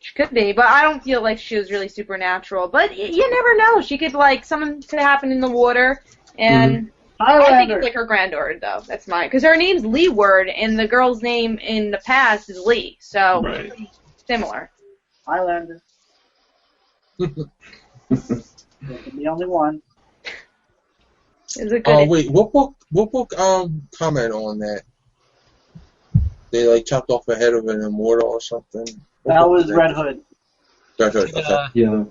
H: She could be, but I don't feel like she was really supernatural. But you never know. She could, like, something could happen in the water, and I think it's like her granddaughter, though. That's mine. Because her name's Lee Word, and the girl's name in the past is Lee, so similar.
K: Highlander. The only one.
J: Wait, what book comment on that? They like chopped off the head of an immortal or something.
K: That was Red Hood.
J: Red Hood. Okay.
M: Yeah.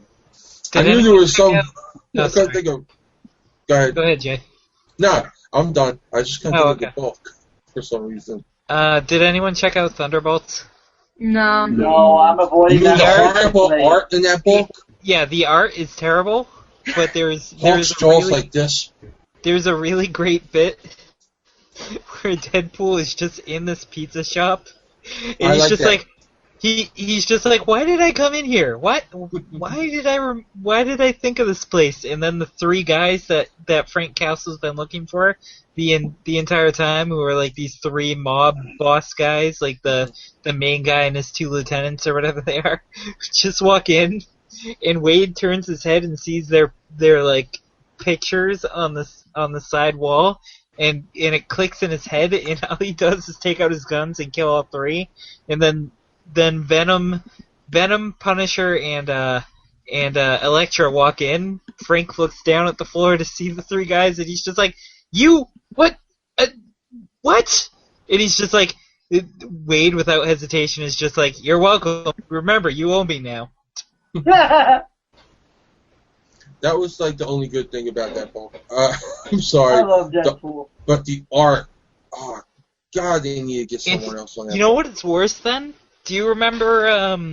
J: I knew there was some. I couldn't think of. Go ahead.
F: Go ahead, Jay.
J: No, I'm done. I just couldn't think of the book for some reason.
F: Did anyone check out Thunderbolts?
H: No.
K: No, I'm avoiding
J: You mean
K: that.
J: the horrible art in that book?
F: Yeah, the art is terrible, but there's
J: jaws
F: really,
J: like this.
F: There's a really great bit where Deadpool is just in this pizza shop, and he's just like, he's just like, why did I come in here? Why did I think of this place? And then the three guys that Frank Castle's been looking for the entire time, who are like these three mob boss guys, like the main guy and his two lieutenants or whatever they are, just walk in, and Wade turns his head and sees their like pictures on the side wall, and it clicks in his head, and all he does is take out his guns and kill all three, and then Venom, Punisher, and Elektra walk in. Frank looks down at the floor to see the three guys, and he's just like, "You what? What?" And he's just like, Wade, without hesitation, is just like, "You're welcome. Remember, you owe me now."
J: That was like the only good thing about that book. I'm sorry.
K: I love Deadpool.
J: But the art, oh God, they need to get someone else on that.
F: You know what? It's worse then. Do you remember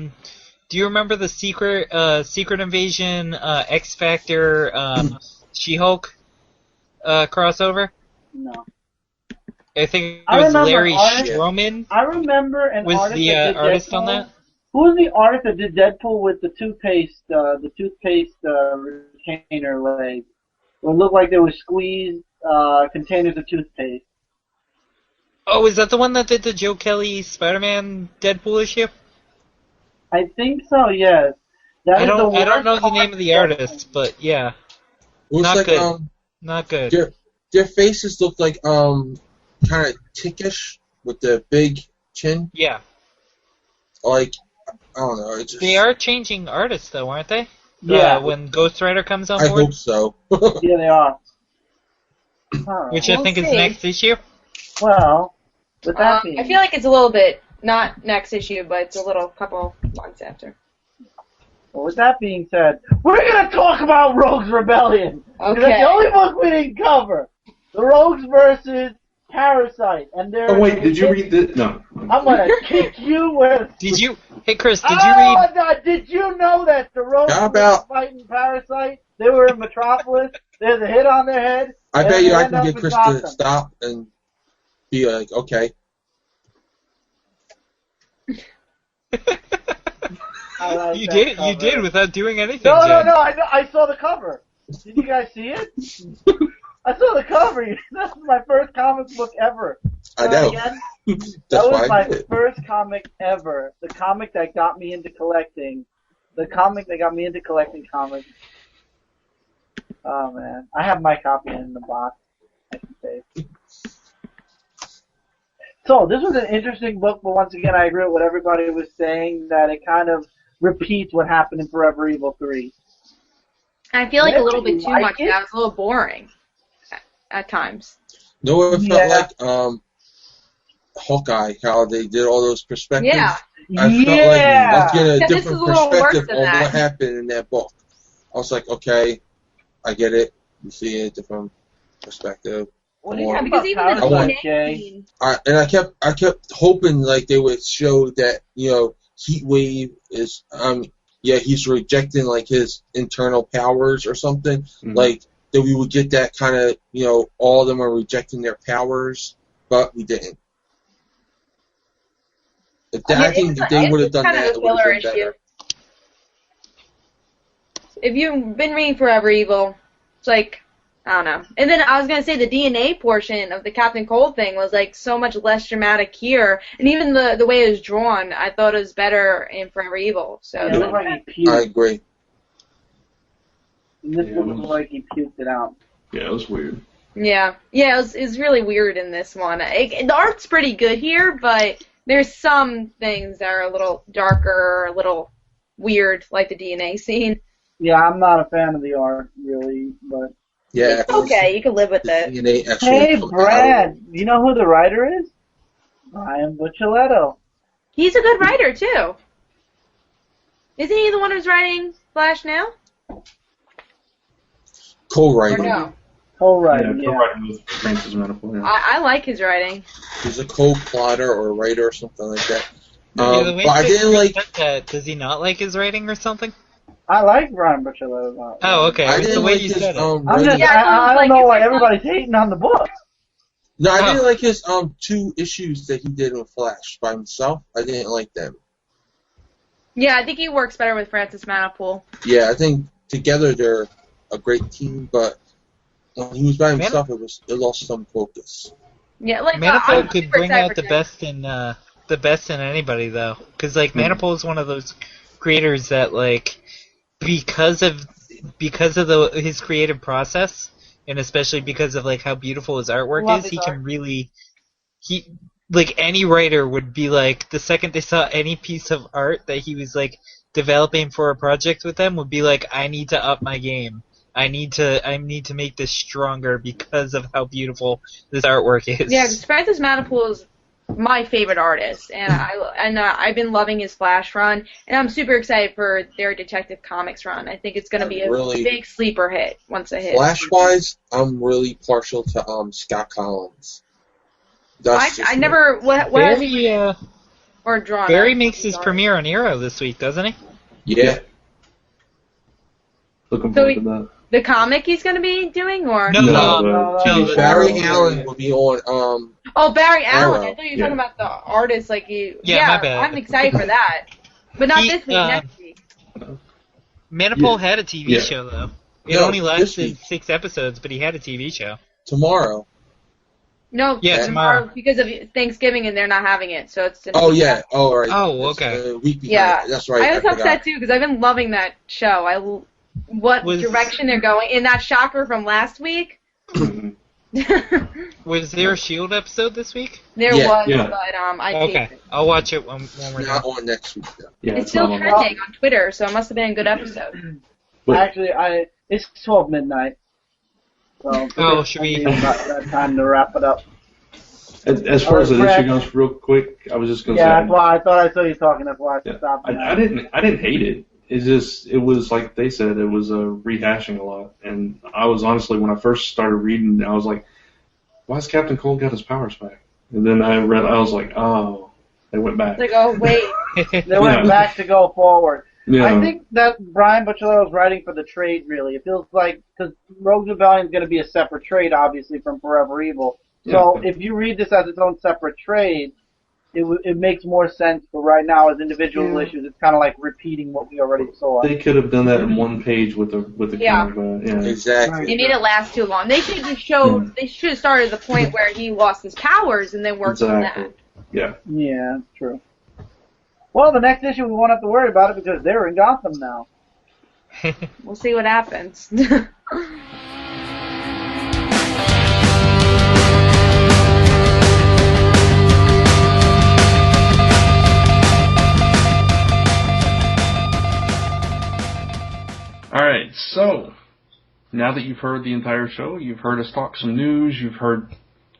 F: the Secret Invasion X Factor She-Hulk crossover?
K: No.
F: I think it was Larry Stroman.
K: I remember an
F: was
K: artist
F: the
K: that did
F: artist
K: Deadpool.
F: on that.
K: Who was the artist that did Deadpool with the toothpaste retainer leg? It looked like there was squeezed containers of toothpaste.
F: Oh, is that the one that did the Joe Kelly Spider-Man Deadpool issue?
K: I think so. Yes.
F: I don't know the name of the artist, but yeah, not
J: like,
F: good. Not good.
J: Their faces look like kind of tickish with the big chin.
F: Yeah.
J: Like, I don't know.
F: They are changing artists, though, aren't they?
K: Yeah.
F: When Ghost Rider comes on
J: I
F: board?
J: hope so.
K: Yeah, they are.
F: Which I think is next issue.
K: Well, with that being...
H: I feel like it's a little bit, not next issue, but it's a little couple months after.
K: Well, with that being said, we're going to talk about Rogues Rebellion.
H: Okay.
K: That's the only book we didn't cover. The Rogues versus Parasite. And
M: Oh, wait, did you read this? No.
K: I'm going to kick you with...
F: Did you... Hey, Chris, did you read...
K: No, did you know that the Rogues were fighting Parasite? They were in Metropolis. There's a hit on their head.
J: I bet you I
K: end
J: can
K: up
J: get
K: in
J: Chris
K: Gotham.
J: to stop and be like, okay.
F: You did without doing anything,
K: No,
F: Jen.
K: I saw the cover. Did you guys see it? I saw the cover. This is my first comic book ever.
J: I know.
K: Again,
J: That's
K: that
J: why
K: was
J: I
K: my
J: did it.
K: first comic ever. The comic that got me into collecting. The comic that got me into collecting comics. Oh man, I have my copy in the box. I can say. So this was an interesting book, but once again, I agree with what everybody was saying, that it kind of repeats what happened in Forever Evil 3.
H: I feel like a little bit too
K: Like
H: much.
K: it?
H: That was a little boring at times.
J: No, it felt like Hawkeye, how they did all those perspectives.
H: Yeah.
J: I felt like I was getting a
H: This is
J: different
H: a little worse
J: perspective
H: than
J: on
H: that.
J: what happened in that book. I was like, okay, I get it. You see a different perspective.
H: Yeah, because even the DNA scene.
J: I kept hoping like they would show that, you know, Heatwave is he's rejecting like his internal powers or something. Like that we would get that kind of, you know, all of them are rejecting their powers, but we didn't. I think if they would have done that, it would have been better.
H: If you've been reading Forever Evil, it's like, I don't know. And then I was going to say the DNA portion of the Captain Cold thing was like so much less dramatic here. And even the way it was drawn, I thought it was better in Forever Evil. So
K: Yeah, it looked like he puked.
J: I agree.
K: And this one looked like he puked it out.
M: Yeah, it was weird.
H: Yeah, it was really weird in this one. The art's pretty good here, but there's some things that are a little darker, a little weird, like the DNA scene.
K: Yeah, I'm not a fan of the art, really, but...
J: Yeah.
H: It's okay, you can live with it.
K: Hey, Brad, you know who the writer is? Brian Buccellato.
H: He's a good writer, too. Isn't he the one who's writing Flash now?
J: Co-writing.
H: Or no?
K: Co-writing,
M: yeah. Co-writing with Francis Manapul, yeah.
H: I like his writing.
J: He's a co-plotter or writer or something like that.
F: The way
J: But I didn't like...
F: that, does he not like his writing or something?
K: I like Brian Buccellato.
F: Oh, okay.
J: I
F: It was
J: didn't
F: the way
J: like
F: you
J: his,
F: said it.
K: I'm just, I don't know why everybody's hating on the book.
J: No, I didn't like his 2 issues that he did with Flash by himself. I didn't like them.
H: Yeah, I think he works better with Francis Manapul.
J: Yeah, I think together they're a great team, but when he was by himself, it lost some focus.
H: Yeah, like
F: Manapul could bring out the best in anybody though, because like Manapul is one of those creators that like because of his creative process, and especially because of like how beautiful his artwork is, he can really like any writer would be like the second they saw any piece of art that he was like developing for a project with them would be like, I need to up my game. I need to make this stronger because of how beautiful this artwork is.
H: Yeah, because Francis Manapul is my favorite artist, and I've been loving his Flash run, and I'm super excited for their Detective Comics run. I think it's going to be a big sleeper hit once it hits.
J: Flash-wise, I'm really partial to Scott Collins.
H: I never
F: Barry,
H: or drawn.
F: Barry makes his premiere on Arrow this week, doesn't he?
J: Yeah.
M: Looking forward to that.
H: The comic he's going to be doing, or
F: no,
J: Barry Allen will be on.
H: Oh, Barry Allen!
J: Arrow.
H: I thought you were talking about the artist, like you.
F: Yeah, my bad.
H: I'm excited for that, but not this week. Next week.
F: Manapul had a TV show though. It
J: No,
F: only lasted 6 episodes, but he had a TV show.
J: Tomorrow.
H: No, tomorrow because of Thanksgiving, and they're not having it, so it's.
J: Oh yeah. Oh right.
F: Oh okay.
J: Week behind.
H: Yeah,
J: That's right.
H: I was upset too because I've been loving that show. What direction they're going in that shocker from last week.
F: Was there a S.H.I.E.L.D. episode this week?
H: There was, but I taped it.
F: I'll watch it when we're
J: not
F: done.
J: on next week. Though.
M: Yeah,
H: it's still trending on Twitter, so it must have been a good episode.
K: Actually, it's 12 midnight. So
F: should we?
K: About time to wrap it up.
M: As far as the issue goes, real quick, I was just going to say.
K: Yeah, that's why I thought I saw you talking. That's why I stopped.
M: I didn't hate it. It was like they said, it was rehashing a lot. And I was honestly, when I first started reading, I was like, why has Captain Cold got his powers back? And then I was like, oh, they went back.
H: Like, oh, wait.
K: They went back to go forward.
M: Yeah.
K: I think that Brian Buccellato is writing for the trade, really. It feels like, because Rogues Rebellion is going to be a separate trade, obviously, from Forever Evil. So if you read this as its own separate trade, it makes more sense. But right now, as individual issues, it's kind of like repeating what we already saw.
M: They could have done that in one page with a
H: Yeah.
M: kind of
J: Exactly.
H: It made it last too long. They should just show. They should have started at the point where he lost his powers and then worked on that.
M: Yeah.
K: Yeah, that's true. Well, the next issue we won't have to worry about it because they're in Gotham now.
H: We'll see what happens.
B: All right, so now that you've heard the entire show, you've heard us talk some news, you've heard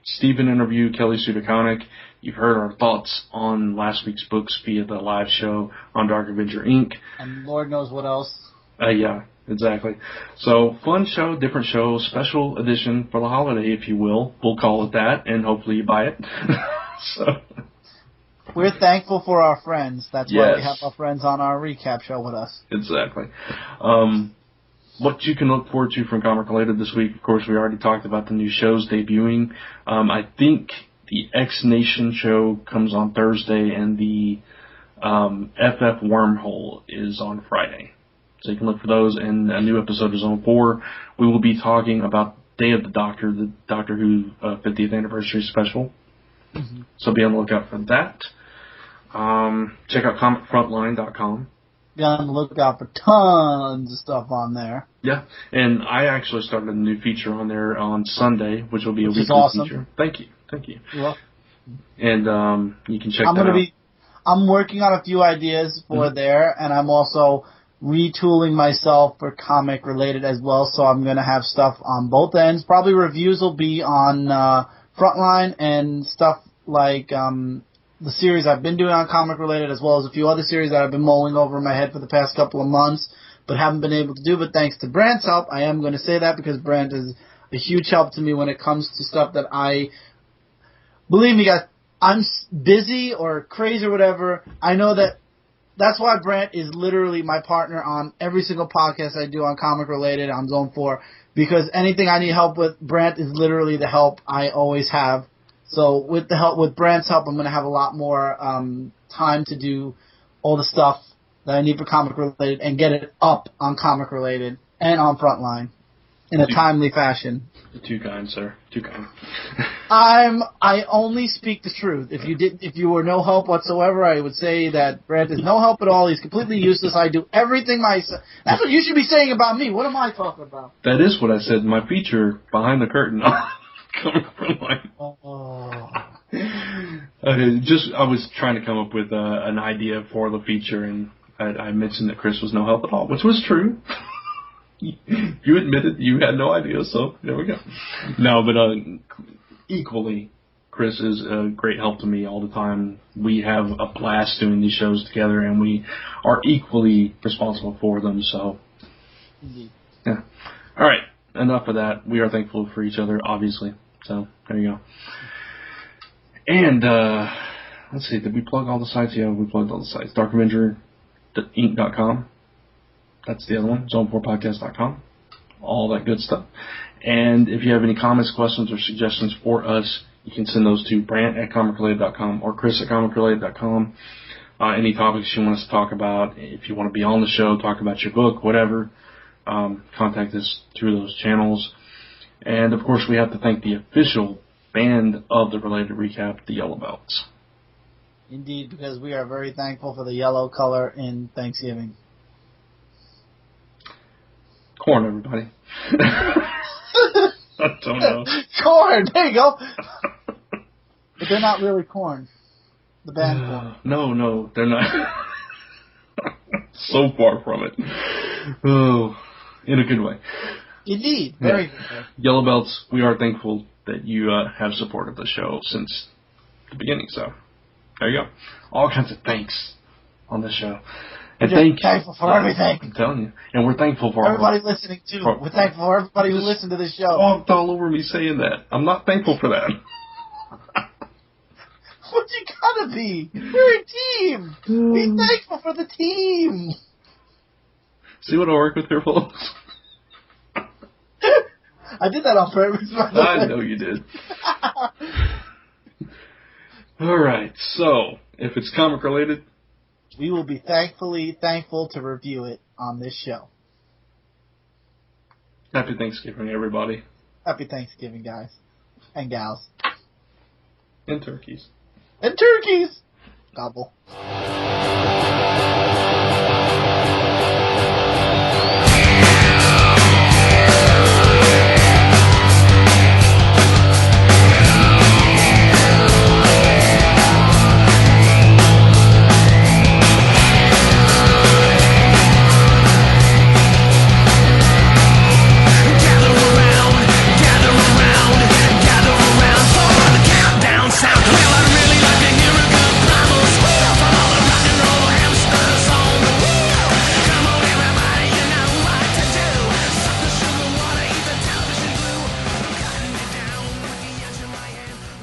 B: Stephen interview Kelly Sue DeConnick, you've heard our thoughts on last week's books via the live show on Dark Avenger Inc.
A: And Lord knows what else.
B: Yeah, exactly. So, fun show, different show, special edition for the holiday, if you will. We'll call it that, and hopefully you buy it. So,
A: we're thankful for our friends. That's why we
B: Yes.
A: have our friends on our recap show with us.
B: exactly. What you can look forward to from Comic Related this week, of course, we already talked about the new shows debuting. I think the X Nation show comes on Thursday, and the FF Wormhole is on Friday. So you can look for those, and a new episode of Zone 4. We will be talking about Day of the Doctor Who 50th anniversary special.
A: Mm-hmm.
B: So be on the lookout for that. Check out comicfrontline.com.
A: Be on the lookout for tons of stuff on there.
B: Yeah, and I actually started a new feature on there on Sunday, which will be a
A: Which is
B: weekly
A: awesome.
B: feature. Thank you.
A: You're welcome.
B: And you can check that out.
A: I'm working on a few ideas for there, and I'm also retooling myself for comic related as well, so I'm going to have stuff on both ends. Probably reviews will be on Frontline and stuff like the series I've been doing on comic related, as well as a few other series that I've been mulling over in my head for the past couple of months, but haven't been able to do. But thanks to Brant's help, I am going to say that because Brant is a huge help to me when it comes to stuff that believe me guys, I'm busy or crazy or whatever. I know that's why Brant is literally my partner on every single podcast I do on comic related on Zone 4, because anything I need help with, Brant is literally the help I always have. So with Brant's help, I'm going to have a lot more time to do all the stuff that I need for comic related and get it up on comic related and on Frontline in a timely fashion.
B: Too kind, sir. Too kind.
A: I only speak the truth. If you were no help whatsoever, I would say that Brant is no help at all. He's completely useless. I do everything myself. That's what you should be saying about me. What am I talking about?
B: That is what I said in my feature, Behind the Curtain. Coming from I was trying to come up with an idea for the feature, and I mentioned that Chris was no help at all, which was true. You admitted you had no idea, so there we go. No, but equally, Chris is a great help to me all the time. We have a blast doing these shows together, and we are equally responsible for them, so.
A: Indeed.
B: Yeah. All right, enough of that. We are thankful for each other, obviously. So, there you go. And, let's see, did we plug all the sites? Yeah, we plugged all the sites. DarkAvenger.inc.com. That's the other one. Zone4podcast.com. All that good stuff. And if you have any comments, questions, or suggestions for us, you can send those to Brant@comicrelated.com or Chris@comicrelated.com. Any topics you want us to talk about, if you want to be on the show, talk about your book, whatever, contact us through those channels. And, of course, we have to thank the official band of the Related Recap, the Yellow Belts.
A: Indeed, because we are very thankful for the yellow color in Thanksgiving.
B: Corn, everybody. I don't know.
A: Corn! There you go! But they're not really corn. The band corn.
B: No, they're not. So far from it. Oh, in a good way.
A: Indeed, very good.
B: Yellow Belts, we are thankful that you have supported the show since the beginning, so there you go. All kinds of thanks on the show. And
A: We're thankful for everything.
B: I'm telling you. And we're thankful for
A: everybody listening, too. We're thankful for everybody who listened to this show.
B: Walked all over me saying that. I'm not thankful for that.
A: What you gotta be? You're a team. Be thankful for the team.
B: See what I work with here, folks?
A: I did that on purpose.
B: I know you did. Alright, so, if it's comic related,
A: we will be thankful to review it on this show.
B: Happy Thanksgiving, everybody.
A: Happy Thanksgiving, guys. And gals.
B: And turkeys.
A: And turkeys! Gobble.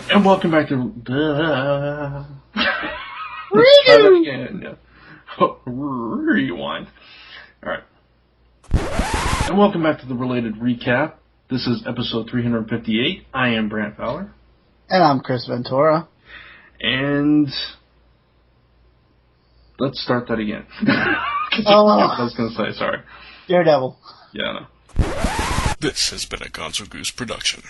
B: And welcome back to Rewind. Alright. And welcome back to the Related Recap. This is episode 358. I am Brant Fowler.
A: And I'm Chris Ventura.
B: And let's start that again.
A: Oh.
B: I was going to say, sorry.
A: Daredevil.
B: Yeah, I know.
N: This has been a Gonzo Goose production.